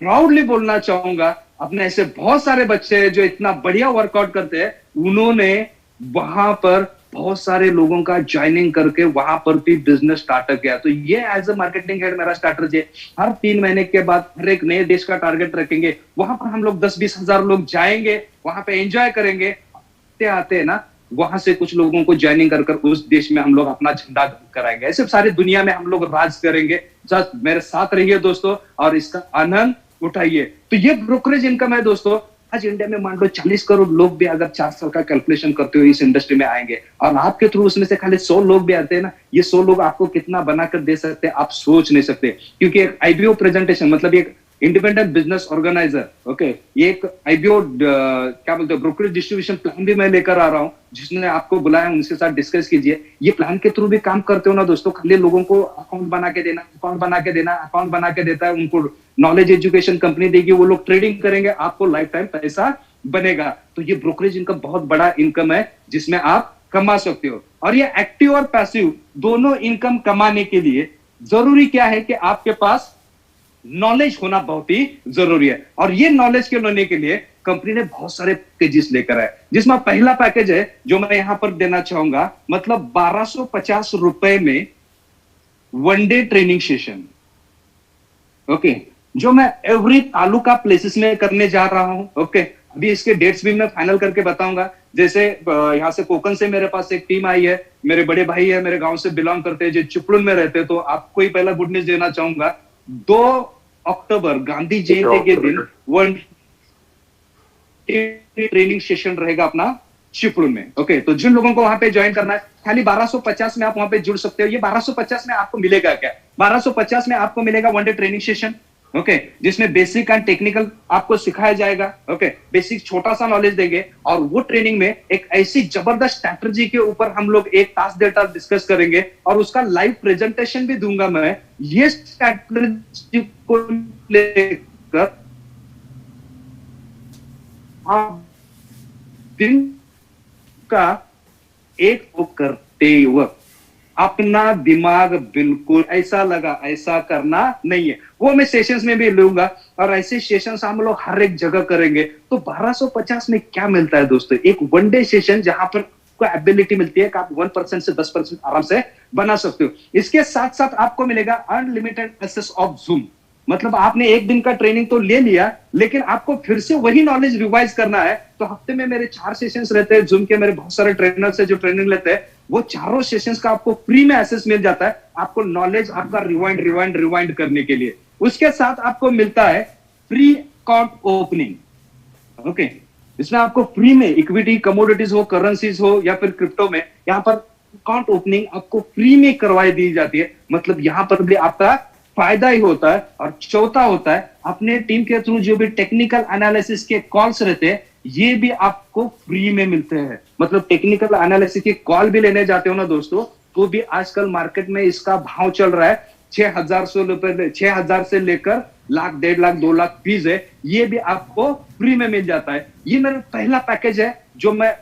प्राउडली बोलना चाहूंगा, अपने ऐसे बहुत सारे बच्चे जो इतना बढ़िया वर्कआउट करते हैं, उन्होंने वहां पर बहुत सारे लोगों का ज्वाइनिंग करके वहां पर भी बिजनेस स्टार्टअप किया। तो ये एज अ मार्केटिंग हेड मेरा स्ट्रैटेजी है। हर 3 महीने के बाद हर एक नए देश का टारगेट रखेंगे, वहां पर हम लोग 10-20 हजार लोग जाएंगे, वहां पे एंजॉय करेंगे, आते आते ना वहां से कुछ लोगों को ज्वाइनिंग कर उस देश में हम लोग अपना झंडा कराएंगे। ऐसे सारी दुनिया में हम लोग राज करेंगे। जस्ट मेरे साथ रहिए दोस्तों और इसका आनंद उठाइए। तो ये ब्रोकरेज इनकम है दोस्तों। आज इंडिया में मान लो 40 करोड़ लोग भी अगर 4 साल का कैलकुलेशन करते हो इस इंडस्ट्री में आएंगे, और आपके थ्रू उसमें से खाली 100 लोग भी आते हैं ना, ये 100 लोग आपको कितना बनाकर दे सकते हैं आप सोच नहीं सकते। क्योंकि एक आईबीओ प्रेजेंटेशन, मतलब एक इंडिपेंडेंट बिजनेस ऑर्गेनाइजर, ओके, ये एक आईबीओ क्या बोलते हैं, ब्रोकरेज डिस्ट्रीब्यूशन प्लान भी मैं लेकर आ रहा हूं, जिसने आपको बुलाया उनके साथ डिस्कस कीजिए। ये प्लान के थ्रू भी काम करते हो ना दोस्तों, खाली लोगों को अकाउंट बना के देना, अकाउंट बना के देता है, उनको नॉलेज एजुकेशन कंपनी देगी, वो लोग ट्रेडिंग करेंगे, आपको लाइफ टाइम पैसा बनेगा। तो ये ब्रोकरेज इनकम बहुत बड़ा इनकम है जिसमें आप कमा सकते हो। और ये एक्टिव और पैसिव दोनों इनकम कमाने के लिए जरूरी क्या है कि आपके पास नॉलेज होना बहुत ही जरूरी है। और ये नॉलेज के लेने के लिए कंपनी ने बहुत सारे पैकेजेस लेकर आए, जिसमें पहला पैकेज है जो मैं यहां पर देना चाहूंगा, मतलब 1250 रुपए में 1 डे ट्रेनिंग सेशन। ओके, जो मैं एवरी तालुका प्लेसेस में करने जा रहा हूं। ओके, अभी इसके डेट्स भी मैं फाइनल करके बताऊंगा। जैसे यहां से कोकन से मेरे पास एक टीम आई है, मेरे बड़े भाई है, मेरे गांव से बिलोंग करते हैं, जो चिपळूण में रहते हैं। तो आपको ही पहला गुड न्यूज देना चाहूंगा, 2 अक्टूबर गांधी जयंती के दिन 1 ट्रेनिंग सेशन रहेगा अपना चिपळूण में। ओके, तो जिन लोगों को वहां पे ज्वाइन करना है, खाली 1250 में आप वहां पे जुड़ सकते हो। ये 1250 में आपको मिलेगा क्या? 1250 में आपको मिलेगा 1 डे ट्रेनिंग सेशन, ओके, जिसमें बेसिक एंड टेक्निकल आपको सिखाया जाएगा। ओके, बेसिक छोटा सा नॉलेज देंगे, और वो ट्रेनिंग में एक ऐसी जबरदस्त स्ट्रैटेजी के ऊपर हम लोग 1 तास डेटा डिस्कस करेंगे, और उसका लाइव प्रेजेंटेशन भी दूंगा मैं। ये स्ट्रैटेजी को लेकर आप दिन का एक वो करते वक्त अपना दिमाग बिल्कुल ऐसा लगा ऐसा करना नहीं है, वो मैं सेशंस में भी लूंगा। और ऐसे सेशंस हम लोग हर एक जगह करेंगे। तो 1250 में क्या मिलता है दोस्तों? एक 1 डे सेशन जहां पर आपको एबिलिटी मिलती है कि आप 1% से 10% आराम से बना सकते हो। इसके साथ साथ आपको मिलेगा अनलिमिटेड एक्सेस ऑफ जूम। मतलब आपने एक दिन का ट्रेनिंग तो ले लिया, लेकिन आपको फिर से वही नॉलेज रिवाइज करना है। तो हफ्ते में मेरे 4 सेशंस रहते हैं जूम के, मेरे बहुत सारे ट्रेनर्स है जो ट्रेनिंग लेते हैं, वो चारों सेशंस का आपको फ्री में एक्सेस मिल जाता है, आपको नॉलेज आपका रिवाइंड करने के लिए। उसके साथ आपको मिलता है फ्री अकाउंट ओपनिंग। ओके, इसमें आपको फ्री में इक्विटी, कमोडिटीज हो, करेंसीज हो या फिर क्रिप्टो में, यहाँ पर अकाउंट ओपनिंग आपको फ्री में करवाई दी जाती है। मतलब यहाँ पर भी आपका फायदा ही होता है। और चौथा होता है, अपने टीम के थ्रू जो भी टेक्निकल एनालिसिस के कॉल्स रहते हैं, ये भी आपको फ्री में मिलते हैं। मतलब टेक्निकल एनालिसिस की कॉल भी लेने जाते हो ना दोस्तों, तो भी आजकल मार्केट में इसका भाव चल रहा है 6,000 से लेकर लाख, 1.5 लाख, 2 लाख फीस है। ये भी आपको फ्री में मिल जाता है। ये मेरा पहला पैकेज है जो मैं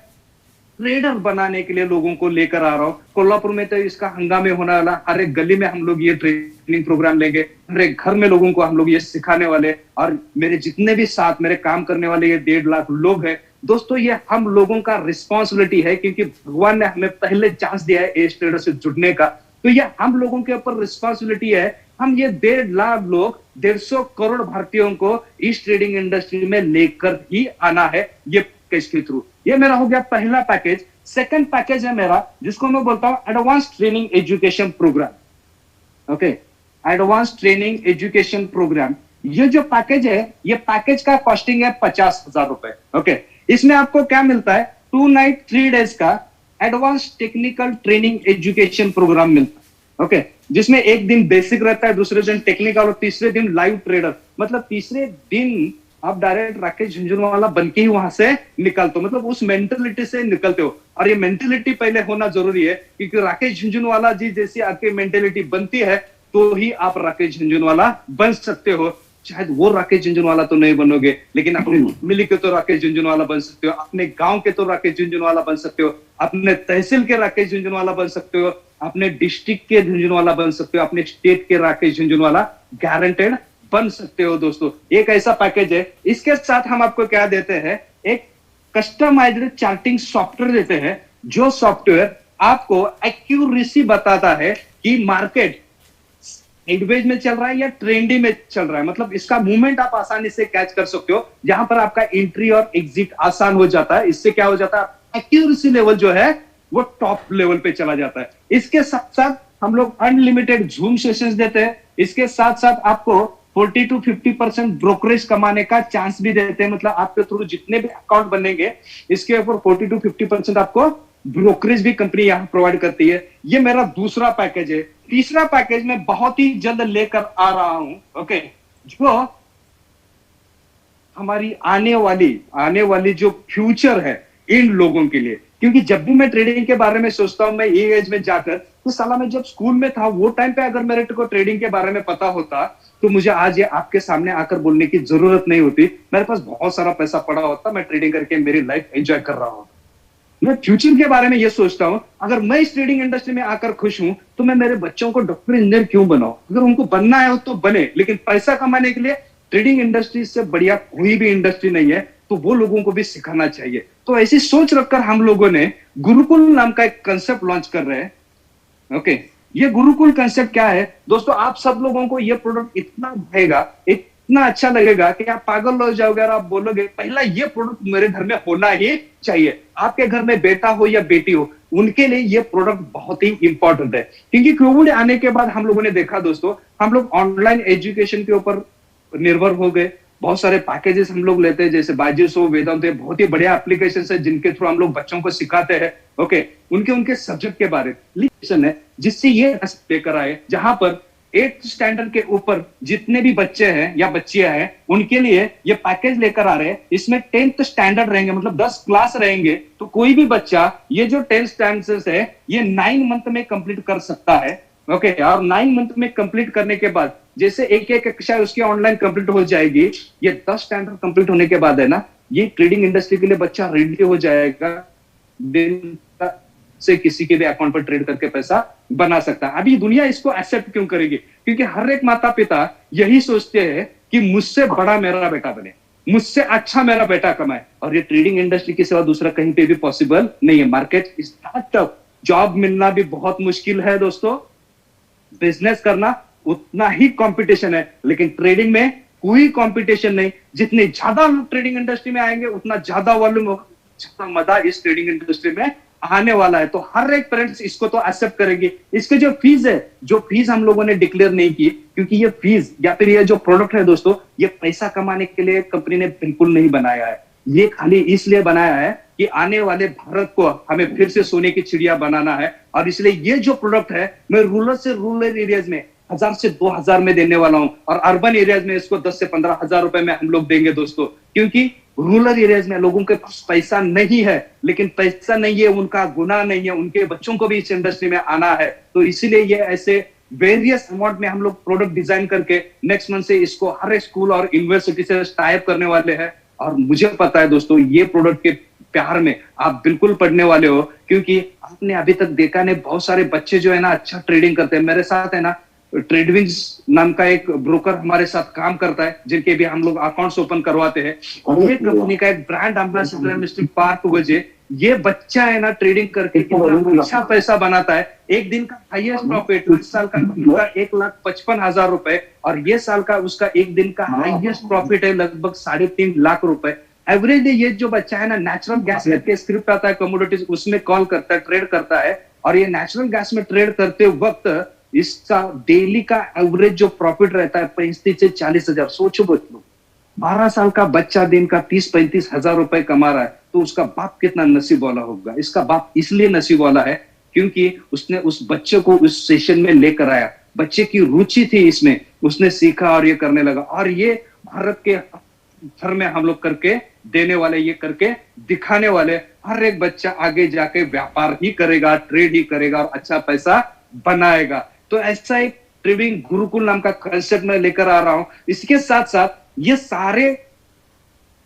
ट्रेडर बनाने के लिए लोगों को लेकर आ रहा हूँ। कोल्हापुर में तो इसका हंगामे होने वाला, हर एक गली में हम लोग ये ट्रेनिंग प्रोग्राम लेंगे, हर एक घर में लोगों को हम लोग ये सिखाने वाले। और मेरे जितने भी साथ मेरे काम करने वाले ये 1.5 लाख लोग हैं दोस्तों, ये हम लोगों का रिस्पॉन्सिबिलिटी है, क्योंकि भगवान ने हमें पहले चांस दिया है एज ट्रेडर से जुड़ने का। तो ये हम लोगों के ऊपर रिस्पॉन्सिबिलिटी है। हम ये 1.5 लाख लोग, 150 करोड़ भारतीयों को इस ट्रेडिंग इंडस्ट्री में लेकर ही आना है ये पैकेज के थ्रू। ये मेरा हो गया पहला पैकेज। सेकंड पैकेज है मेरा, जिसको मैं बोलता हूं advance training education programme. Okay, advance training education programme. ये जो पैकेज है, ये पैकेज का कॉस्टिंग है 50,000 रुपए। ओके, इसमें आपको क्या मिलता है? 2 नाइट 3 डेज का advance technical training education programme मिलता है। ओके, जिसमें एक दिन बेसिक रहता है, दूसरे दिन टेक्निकल और तीसरे दिन लाइव ट्रेडर। मतलब तीसरे दिन आप डायरेक्ट राकेश झुंझुनवाला बन के ही वहां से निकलते हो, मतलब उस मेंटेलिटी से निकलते हो। और ये मेंटेलिटी पहले होना जरूरी है, क्योंकि राकेश झुंझुनवाला जी जैसी आपकी मेंटेलिटी बनती है तो ही आप राकेश झुंझुनवाला बन सकते हो। शायद वो राकेश झुंझुनवाला तो नहीं बनोगे, लेकिन अपने मिली के तो राकेश झुंझुनवाला बन सकते हो, अपने गांव के तो राकेश झुंझुनवाला बन सकते हो, अपने तहसील के राकेश झुंझुनवाला बन सकते हो, अपने डिस्ट्रिक्ट के झुंझुनवाला बन सकते हो, अपने स्टेट के राकेश झुंझुनवाला गारंटेड बन सकते हो दोस्तों। एक ऐसा पैकेज है। इसके साथ हम आपको क्या देते हैं? एक कस्टमाइज्ड चार्टिंग सॉफ्टवेयर देते हैं, जो सॉफ्टवेयर आपको एक्यूरेसी बताता है कि मार्केट साइडवेज में चल रहा है या ट्रेंडी में चल रहा है। मतलब इसका मूवमेंट आप आसानी से कैच कर सकते हो, जहां पर आपका एंट्री और एग्जिट आसान हो जाता है। इससे क्या हो जाता है? एक्यूरेसी लेवल जो है वो टॉप लेवल पे चला जाता है। इसके साथ साथ हम लोग अनलिमिटेड जूम सेशंस देते हैं। इसके साथ साथ आपको 40 to 50% ब्रोकरेज कमाने का चांस भी देते हैं। मतलब आपके थ्रू जितने भी अकाउंट बनेंगे, इसके ऊपर 40 to 50% आपको ब्रोकरेज भी कंपनी यहां प्रोवाइड करती है। ये मेरा दूसरा पैकेज है। तीसरा पैकेज मैं बहुत ही जल्द लेकर आ रहा हूं। ओके, जो हमारी आने वाली जो फ्यूचर है इन लोगों के लिए। क्योंकि जब भी मैं ट्रेडिंग के बारे में सोचता हूं, मैं ये एज में जाकर, तो साला मैं जब स्कूल में था वो टाइम पे अगर मेरे को ट्रेडिंग के बारे में पता होता, तो मुझे आज ये आपके सामने आकर बोलने की जरूरत नहीं होती। मेरे पास बहुत सारा पैसा पड़ा होता, मैं ट्रेडिंग करके मेरी लाइफ एंजॉय कर रहा होता। मैं फ्यूचर के बारे में ये सोचता हूं, अगर मैं इस ट्रेडिंग इंडस्ट्री में आकर खुश हूं, तो मैं मेरे बच्चों को डॉक्टर इंजीनियर क्यों बनाऊं? अगर उनको बनना है तो बने, लेकिन पैसा कमाने के लिए ट्रेडिंग इंडस्ट्री से बढ़िया कोई भी इंडस्ट्री नहीं है, तो वो लोगों को भी सिखाना चाहिए। तो ऐसी सोच रखकर हम लोगों ने गुरुकुल नाम का एक कंसेप्ट लॉन्च कर रहे हैं। ओके, ये गुरुकुल कंसेप्ट क्या है दोस्तों? आप सब लोगों को ये प्रोडक्ट इतना भाएगा, इतना अच्छा लगेगा कि आप पागल हो जाओगे और आप बोलोगे पहला ये प्रोडक्ट मेरे घर में होना ही चाहिए। आपके घर में बेटा हो या बेटी हो, उनके लिए ये प्रोडक्ट बहुत ही इंपॉर्टेंट है। क्योंकि कोविड आने के बाद हम लोगों ने देखा दोस्तों, हम लोग ऑनलाइन एजुकेशन के ऊपर निर्भर हो गए। बहुत सारे पैकेजेस हम लोग लेते हैं, जैसे बायजूस हो, वेदांत है, बहुत ही बढ़िया एप्लीकेशन है जिनके थ्रू हम लोग बच्चों को सिखाते हैं। ओके, उनके सब्जेक्ट के बारे में है, जिससे ये लेकर आए, जहां पर 8th स्टैंडर्ड के ऊपर जितने भी बच्चे हैं या बच्चियां हैं, उनके लिए ये पैकेज लेकर आ रहे हैं। इसमें 10th स्टैंडर्ड रहेंगे, मतलब 10 क्लास रहेंगे। तो कोई भी बच्चा ये जो 10th स्टैंडर्ड है, ये 9 मंथ में कंप्लीट कर सकता है। ओके, और 9 मंथ में कंप्लीट करने के बाद जैसे एक कक्षा उसकी ऑनलाइन कंप्लीट हो जाएगी, ये 10 स्टैंडर्ड कंप्लीट होने के बाद है ना, ये ट्रेडिंग इंडस्ट्री के लिए बच्चा रेडी हो जाएगा। दिन से किसी के भी अकाउंट पर ट्रेड करके पैसा बना सकता है। अभी दुनिया इसको एक्सेप्ट क्यों करेगी? क्योंकि हर एक माता पिता यही सोचते हैं कि मुझसे बड़ा मेरा बेटा बने, मुझसे अच्छा मेरा बेटा कमाए। और ये ट्रेडिंग इंडस्ट्री के सिवा दूसरा कहीं पे भी पॉसिबल नहीं है। मार्केट इज टफ, जॉब मिलना भी बहुत मुश्किल है दोस्तों, बिजनेस करना उतना ही कंपटीशन है, लेकिन ट्रेडिंग में कोई कंपटीशन नहीं। जितने ज्यादा लोग ट्रेडिंग इंडस्ट्री में आएंगे, उतना ज्यादा वॉल्यूम होगा, जितना मजा इस ट्रेडिंग इंडस्ट्री में आने वाला है। तो हर एक पेरेंट्स इसको तो एक्सेप्ट करेंगे। इसके जो फीस है, जो फीस हम लोगों ने डिक्लेयर नहीं की, क्योंकि ये फीस या फिर ये जो प्रोडक्ट है दोस्तों, ये पैसा कमाने के लिए कंपनी ने बिल्कुल नहीं बनाया है। ये खाली इसलिए बनाया है कि आने वाले भारत को हमें फिर से सोने की चिड़िया बनाना है। और इसलिए ये जो प्रोडक्ट है मैं रूरल से रूरल एरियाज में 1000 से 2000 में देने वाला हूं, और अर्बन एरियाज में इसको 10 से 15 हजार रुपए में हम लोग देंगे दोस्तों। क्योंकि रूरल एरियाज में लोगों के पास पैसा नहीं है, लेकिन पैसा नहीं है उनका गुनाह नहीं है, उनके बच्चों को भी इस इंडस्ट्री में आना है। तो इसीलिए ये ऐसे वेरियस अमाउंट में हम लोग प्रोडक्ट डिजाइन करके नेक्स्ट मंथ से इसको हर एक स्कूल और यूनिवर्सिटी से टाइप करने वाले हैं। और मुझे पता है दोस्तों ये प्रोडक्ट के प्यार में आप बिल्कुल पढ़ने वाले हो, क्योंकि आपने अभी तक देखा नहीं बहुत सारे बच्चे जो है ना अच्छा ट्रेडिंग करते हैं। मेरे साथ है ना ट्रेडविंग्स नाम का एक ब्रोकर हमारे साथ काम करता है, जिनके भी हम लोग अकाउंट्स ओपन करवाते हैं। और ये कंपनी का एक ब्रांड एम्बेसडर मिस्टर पार्थ वजे, ये बच्चा है ना ट्रेडिंग करके कितना अच्छा पैसा बनाता है। एक दिन का हाईएस्ट प्रॉफिट इस साल का 1,55,000 रुपए, और ये साल का उसका एक दिन का हाईएस्ट प्रॉफिट है लगभग 3.5 लाख रुपए। एवरेज ये जो बच्चा है ना नेचुरल गैस करके स्क्रिप्ट आता है कमोडिटीज, उसमें कॉल करता है, ट्रेड करता है। और ये नेचुरल गैस में ट्रेड करते वक्त इसका डेली का एवरेज जो प्रॉफिट रहता है 35 से 40 हजार। सोचो बच्चों, 12 साल का बच्चा दिन का 30-35 हजार रुपए कमा रहा है, तो उसका बाप कितना नसीब वाला होगा। इसका बाप इसलिए नसीब वाला है क्योंकि उसने उस बच्चे को उस सेशन में लेकर आया, बच्चे की रुचि थी इसमें, उसने सीखा और ये करने लगा। और ये भारत के घर में हम लोग करके देने वाले, ये करके दिखाने वाले। हर एक बच्चा आगे जाके व्यापार ही करेगा, ट्रेड ही करेगा और अच्छा पैसा बनाएगा। तो ऐसा एक ट्रेडिंग गुरुकुल नाम का कंसेप्ट मैं लेकर आ रहा हूं। इसके साथ साथ ये सारे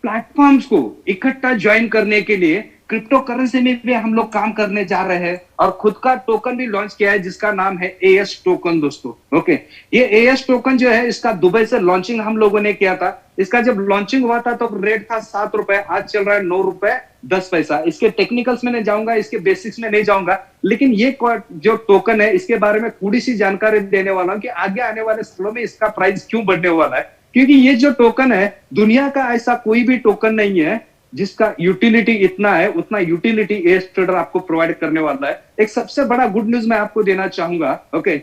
प्लेटफॉर्म्स को इकट्ठा ज्वाइन करने के लिए क्रिप्टो करेंसी में भी हम लोग काम करने जा रहे हैं, और खुद का टोकन भी लॉन्च किया है जिसका नाम है एएस टोकन दोस्तों। ओके, ये एएस टोकन जो है इसका दुबई से लॉन्चिंग हम लोगों ने किया था। इसका जब लॉन्चिंग हुआ था तो रेट था 7 रुपए, आज चल रहा है 9 रुपए 10 पैसा। इसके टेक्निकल्स में नहीं जाऊंगा, इसके बेसिक्स में नहीं जाऊंगा, लेकिन ये जो टोकन है इसके बारे में थोड़ी सी जानकारी देने वाला हूं कि आगे आने वाले सालों में इसका प्राइस क्यों बढ़ने वाला है। क्योंकि ये जो टोकन है, दुनिया का ऐसा कोई भी टोकन नहीं है जिसका यूटिलिटी इतना है, उतना यूटिलिटी एएस ट्रेडर आपको प्रोवाइड करने वाला है। एक सबसे बड़ा गुड न्यूज मैं आपको देना चाहूंगा। ओके,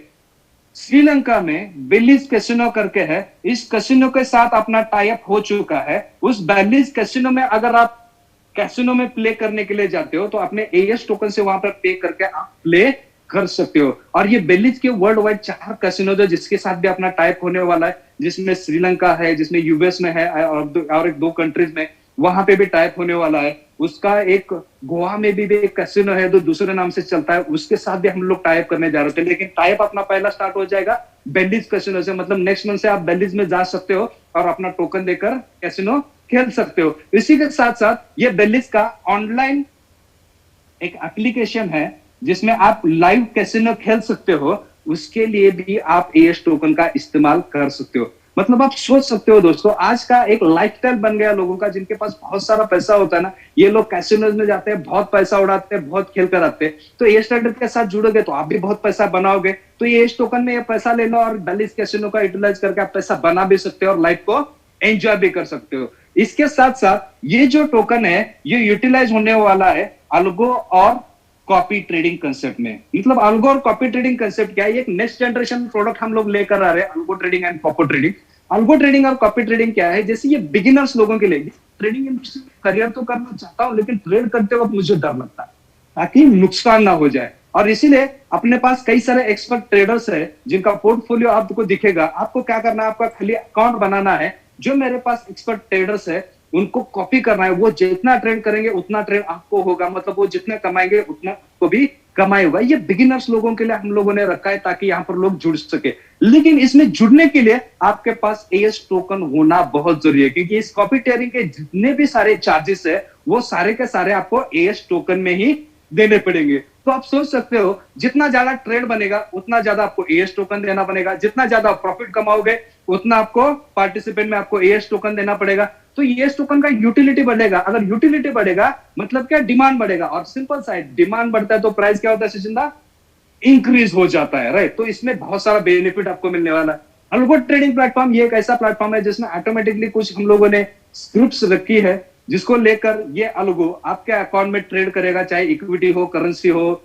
श्रीलंका में बेलिज कैसीनो करके है, इस कैसीनो के साथ अपना टाई अप हो चुका है। उस बेलिज कैसीनो में अगर आप कैसीनो में प्ले करने के लिए जाते हो तो अपने एएस टोकन से वहां पर पे करके आप प्ले कर सकते हो। और ये बेलिज के वर्ल्ड वाइड 4 कैसीनो है जिसके साथ भी अपना टाइप होने वाला है, जिसमें श्रीलंका है, जिसमें यूएस में है, और एक 2 कंट्रीज में वहां पे भी टाइप होने वाला है। उसका एक गोवा में भी एक कैसीनो है जो दूसरे नाम से चलता है, उसके साथ भी हम लोग टाइप करने जा रहे थे। लेकिन टाइप अपना पहला स्टार्ट हो जाएगा बेलिज कैसीनो से, मतलब नेक्स्ट मंथ से आप बेलिज में जा सकते हो और अपना टोकन देकर कैसीनो खेल सकते हो। इसी के साथ साथ ये बेलिज का ऑनलाइन एक एप्लीकेशन है जिसमें आप लाइव कैसीनो खेल सकते हो, उसके लिए भी आप एएस टोकन का इस्तेमाल कर सकते हो। मतलब आप सोच सकते हो दोस्तों, आज का एक लाइफस्टाइल बन गया लोगों का, जिनके पास बहुत सारा पैसा होता है ना, ये लोग कैसीनोज में जाते हैं, बहुत पैसा उड़ाते हैं, बहुत खेल कर आते हैं। तो एएस ट्रेडर के साथ जुड़ोगे तो आप भी बहुत पैसा बनाओगे। तो ये एएस टोकन में ये पैसा ले लो और बेलिज कैसीनो का यूटिलाइज करके आप पैसा बना भी सकते हो और लाइफ को एंजॉय भी कर सकते हो। इसके साथ साथ ये जो टोकन है ये यूटिलाइज होने वाला है अल्गो और कॉपी ट्रेडिंग कंसेप्ट में। मतलब अल्गो और कॉपी ट्रेडिंग कंसेप्ट क्या है, एक नेक्स्ट जनरेशन प्रोडक्ट हम लोग लेकर आ रहे हैं, algo trading and copy trading. Algo trading और कॉपी ट्रेडिंग क्या है, जैसे ये बिगिनर्स लोगों के लिए, ट्रेडिंग इंडस्ट्री में करियर तो करना चाहता हूं लेकिन ट्रेड करते वक्त मुझे डर लगता है ताकि नुकसान ना हो जाए। और इसीलिए अपने पास कई सारे एक्सपर्ट ट्रेडर्स है जिनका पोर्टफोलियो आपको दिखेगा। आपको क्या करना है, आपका खाली अकाउंट बनाना है। जो मेरे पास एक्सपर्ट ट्रेडर्स है उनको कॉपी करना है, वो जितना ट्रेड करेंगे उतना ट्रेड आपको होगा, मतलब वो जितने कमाएंगे उतना को भी कमाई होगा। ये बिगिनर्स लोगों के लिए हम लोगों ने रखा है ताकि यहाँ पर लोग जुड़ सके। लेकिन इसमें जुड़ने के लिए आपके पास एएस टोकन होना बहुत जरूरी है, क्योंकि इस कॉपी ट्रेडिंग के जितने भी सारे चार्जेस है वो सारे के सारे आपको एएस टोकन में ही देने पड़ेंगे। तो आप सोच सकते हो जितना ज्यादा ट्रेड बनेगा उतना ज्यादा आपको एएस टोकन देना पड़ेगा, जितना ज्यादा प्रॉफिट कमाओगे उतना आपको पार्टिसिपेंट में आपको एएस टोकन देना पड़ेगा। तो एएस टोकन का यूटिलिटी बढ़ेगा। अगर यूटिलिटी बढ़ेगा मतलब क्या, डिमांड बढ़ेगा, और सिंपल सा डिमांड बढ़ता है तो प्राइस क्या होता है सचिंदा, इंक्रीज हो जाता है, राइट। तो इसमें बहुत सारा बेनिफिट आपको मिलने वाला है। अल्गो ट्रेडिंग प्लेटफॉर्म ये एक ऐसा प्लेटफॉर्म है जिसमें ऑटोमेटिकली कुछ हम लोगों ने स्क्रिप्ट्स रखी है जिसको लेकर ये अल्गो आपके अकाउंट में ट्रेड करेगा, चाहे इक्विटी हो, करेंसी हो,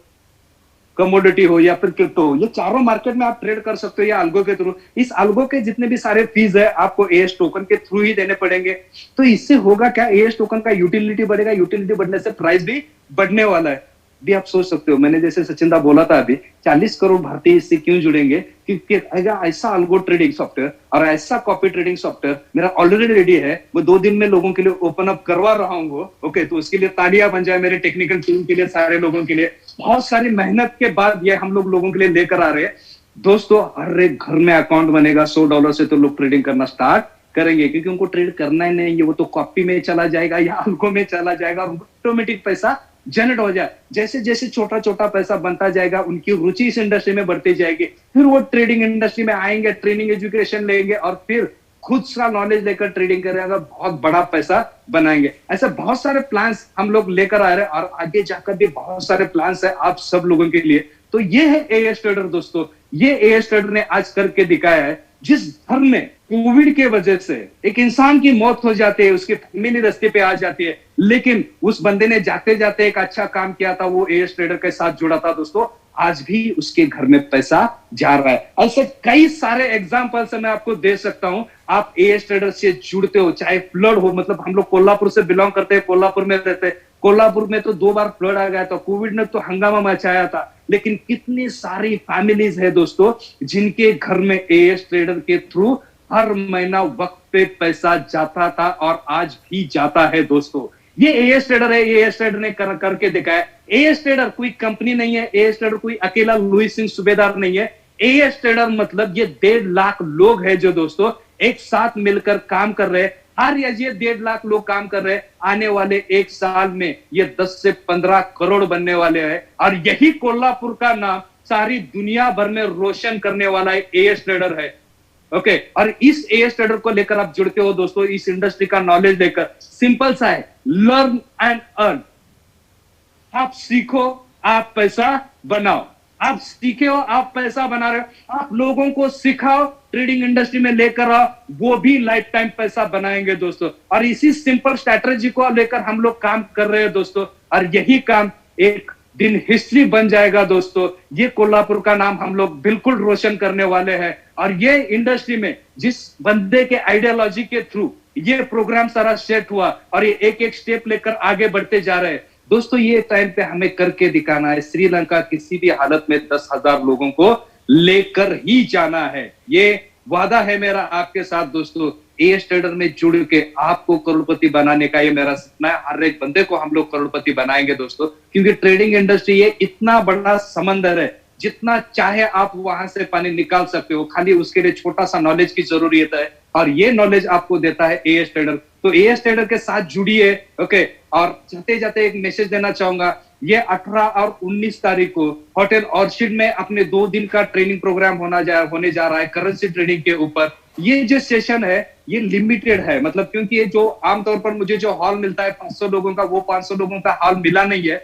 कमोडिटी हो या फिर क्रिप्टो हो, ये चारों मार्केट में आप ट्रेड कर सकते हो या अल्गो के थ्रू। इस अल्गो के जितने भी सारे फीस है आपको एएस टोकन के थ्रू ही देने पड़ेंगे। तो इससे होगा क्या, एएस टोकन का यूटिलिटी बढ़ेगा, यूटिलिटी बढ़ने से प्राइस भी बढ़ने वाला है। भी आप सोच सकते हो, मैंने जैसे सचिन दा बोला था अभी 40 करोड़ भारतीय इससे क्यों जुड़ेंगे, क्योंकि अगर ऐसा अल्गो ट्रेडिंग सॉफ्टवेयर और ऐसा कॉपी ट्रेडिंग सॉफ्टवेयर मेरा ऑलरेडी रेडी है, वो 2 दिन में लोगों के लिए ओपन अप करवा रहा हूँ। ओके, तो उसके लिए तालियां बन जाए मेरे टेक्निकल टीम के लिए, सारे लोगों के लिए। बहुत सारी मेहनत के बाद ये हम लोगों के लिए लेकर आ रहे हैं दोस्तों। हर एक घर में अकाउंट बनेगा, $100 से तो लोग ट्रेडिंग करना स्टार्ट करेंगे, क्योंकि उनको ट्रेड करना ही नहीं है, वो तो कॉपी में चला जाएगा या अल्गो में चला जाएगा और ऑटोमेटिक पैसा जनरेट हो जाए। जैसे जैसे छोटा छोटा पैसा बनता जाएगा, उनकी रुचि इस इंडस्ट्री में बढ़ती जाएगी, फिर वो ट्रेडिंग इंडस्ट्री में आएंगे, ट्रेनिंग एजुकेशन लेंगे और फिर खुद सा नॉलेज लेकर ट्रेडिंग करेंगे, बहुत बड़ा पैसा बनाएंगे। ऐसे बहुत सारे प्लान्स हम लोग लेकर आ रहे हैं और आगे जाकर भी बहुत सारे प्लान्स है आप सब लोगों के लिए। तो ये है एएस ट्रेडर दोस्तों, ये एएस ट्रेडर ने आज करके दिखाया है। जिस घर में कोविड के वजह से एक इंसान की मौत हो जाती है, उसकी फैमिली रास्ते पे आ जाती है, लेकिन उस बंदे ने जाते जाते एक अच्छा काम किया था, वो एएस ट्रेडर के साथ जुड़ा था दोस्तों, आज भी उसके घर में पैसा जा रहा है। ऐसे कई सारे एग्जांपल्स मैं आपको दे सकता हूं। आप एएस ट्रेडर से जुड़ते हो, चाहे फ्लड हो, मतलब हम लोग कोल्हापुर से बिलोंग करते हैं, कोल्हापुर में रहते हैं। कोल्हापुर में तो 2 बार फ्लड आ गया था, कोविड ने तो हंगामा मचाया था, लेकिन कितनी सारी फैमिलीज है दोस्तों जिनके घर में एएस ट्रेडर के थ्रू हर महीना वक्त पे पैसा जाता था और आज भी जाता है दोस्तों। ये एएस ट्रेडर है, एएस ट्रेडर ने करके दिखाया। एएस ट्रेडर कोई कंपनी नहीं है, एएस ट्रेडर कोई अकेला लुइस सिंह सूबेदार नहीं है। एएस ट्रेडर मतलब ये 1.5 लाख लोग हैं जो दोस्तों एक साथ मिलकर काम कर रहे हैं। हर ये 1.5 लाख लोग काम कर रहे हैं। आने वाले 1 साल में ये 10 से 15 करोड़ बनने वाले हैं और यही कोल्हापुर का नाम सारी दुनिया भर में रोशन करने वाला एक एएस ट्रेडर है। ओके, और इस एएस ट्रेडर को लेकर आप जुड़ते हो दोस्तों, इस इंडस्ट्री का नॉलेज लेकर। सिंपल सा है, लर्न एंड अर्न। आप सीखो, आप पैसा बनाओ। आप सीखे हो, आप पैसा बना रहे हो, आप लोगों को सिखाओ, ट्रेडिंग इंडस्ट्री में लेकर आओ, वो भी लाइफ टाइम पैसा बनाएंगे दोस्तों। और इसी सिंपल स्ट्रैटेजी को लेकर हम लोग काम कर रहे हैं दोस्तों, और यही काम एक दिन हिस्ट्री बन जाएगा दोस्तों। ये कोल्हापुर का नाम हम लोग बिल्कुल रोशन करने वाले हैं। और ये इंडस्ट्री में जिस बंदे के आइडियोलॉजी के थ्रू ये प्रोग्राम सारा सेट हुआ और ये एक एक स्टेप लेकर आगे बढ़ते जा रहे हैं दोस्तों, ये टाइम पे हमें करके दिखाना है। श्रीलंका किसी भी हालत में 10,000 लोगों को लेकर ही जाना है, ये वादा है मेरा आपके साथ दोस्तों। एएस ट्रेडर में जुड़ के आपको करोड़पति बनाने का ये मेरा सपना है। हर एक बंदे को हम लोग करोड़पति बनाएंगे दोस्तों, क्योंकि ट्रेडिंग इंडस्ट्री ये इतना बड़ा समंदर है, जितना चाहे आप वहां से पानी निकाल सकते हो, खाली उसके लिए छोटा सा नॉलेज की जरूरत है और ये नॉलेज आपको देता है एएस ट्रेडर। तो एएस ट्रेडर के साथ जुड़िए। ओके, और जाते जाते एक मैसेज देना चाहूंगा, ये 18 और 19 तारीख को होटल ऑर्चिड में अपने 2 दिन का ट्रेनिंग प्रोग्राम होने जा रहा है करेंसी ट्रेडिंग के ऊपर। ये जो सेशन है ये लिमिटेड है, मतलब क्योंकि ये जो आमतौर पर मुझे जो हॉल मिलता है 500 लोगों का, वो 500 लोगों का हॉल मिला नहीं है,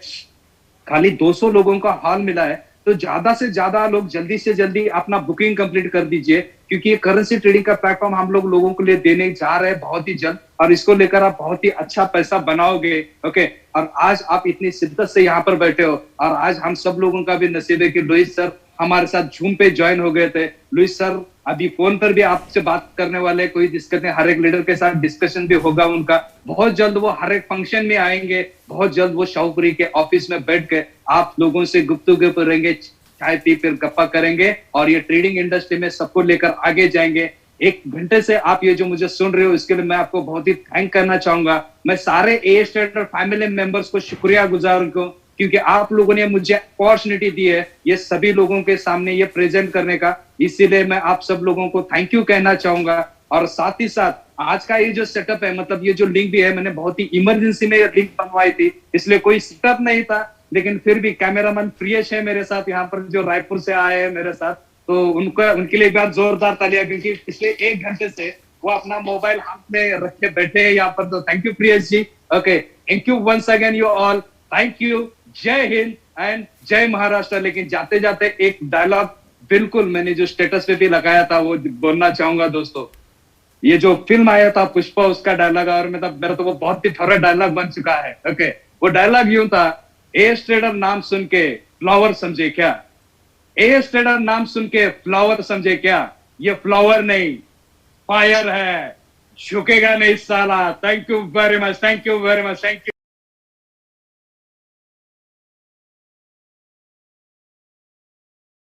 खाली 200 लोगों का हॉल मिला है। तो ज्यादा से ज्यादा लोग जल्दी से जल्दी अपना बुकिंग कंप्लीट कर दीजिए, क्योंकि ये करेंसी ट्रेडिंग का प्लेटफॉर्म हम लोगों के लिए देने जा रहे हैं बहुत ही जल्द, और इसको लेकर आप बहुत ही अच्छा पैसा बनाओगे। ओके, और आज आप इतनी शिद्दत से यहाँ पर बैठे हो, और आज हम सब लोगों का भी नसीब है कि लुइस सर हमारे साथ जूम पे ज्वाइन हो गए थे। लुइस सर अभी फोन पर भी आपसे बात करने वाले, कोई दिक्कत नहीं, हर एक लीडर के साथ डिस्कशन भी होगा उनका। बहुत जल्द वो हर एक फंक्शन में आएंगे, बहुत जल्द वो शाहपुरी के ऑफिस में बैठ के आप लोगों से गुफ्तगू करेंगे, चाय पी फिर गप्पा करेंगे और ये ट्रेडिंग इंडस्ट्री में सबको लेकर आगे जाएंगे। 1 घंटे से आप ये जो मुझे सुन रहे हो, इसके लिए मैं आपको बहुत ही थैंक करना चाहूंगा। मैं सारे एएस ट्रेडर फैमिली मेंबर्स को शुक्रिया गुजार हूं, क्योंकि आप लोगों ने मुझे अपॉर्चुनिटी दी है ये सभी लोगों के सामने ये प्रेजेंट करने का, इसीलिए मैं आप सब लोगों को थैंक यू कहना चाहूंगा। और साथ ही साथ आज का ये जो सेटअप है, मतलब ये जो लिंक भी है, मैंने बहुत ही इमरजेंसी में ये लिंक बनवाई थी, इसलिए कोई सेटअप नहीं था, लेकिन फिर भी कैमरामैन प्रियेश है मेरे साथ यहाँ पर, जो रायपुर से आए हैं मेरे साथ, तो उनके लिए एक बार जोरदार तालियां, क्योंकि पिछले 1 घंटे से वो अपना मोबाइल हाथ में रख के बैठे हैं यहाँ पर। तो thank you Priyesh ji. Okay, thank you once again you all, thank you. Jai Hind and जय महाराष्ट्र। लेकिन जाते जाते एक डायलॉग बिल्कुल मैंने जो स्टेटस पे भी लगाया था वो बोलना चाहूंगा दोस्तों। ये जो फिल्म आया था पुष्पा, उसका डायलॉग, और मतलब मेरा तो वो बहुत ही फेवरेट डायलॉग बन चुका है। ओके, वो डायलॉग यूं था, एएस ट्रेडर नाम सुन के फ्लावर समझे क्या? ए स्टेडर नाम सुन के फ्लावर समझे क्या? ये फ्लावर नहीं, फायर है, झुकेगा नहीं साला। Thank you very much, thank you very much, thank you.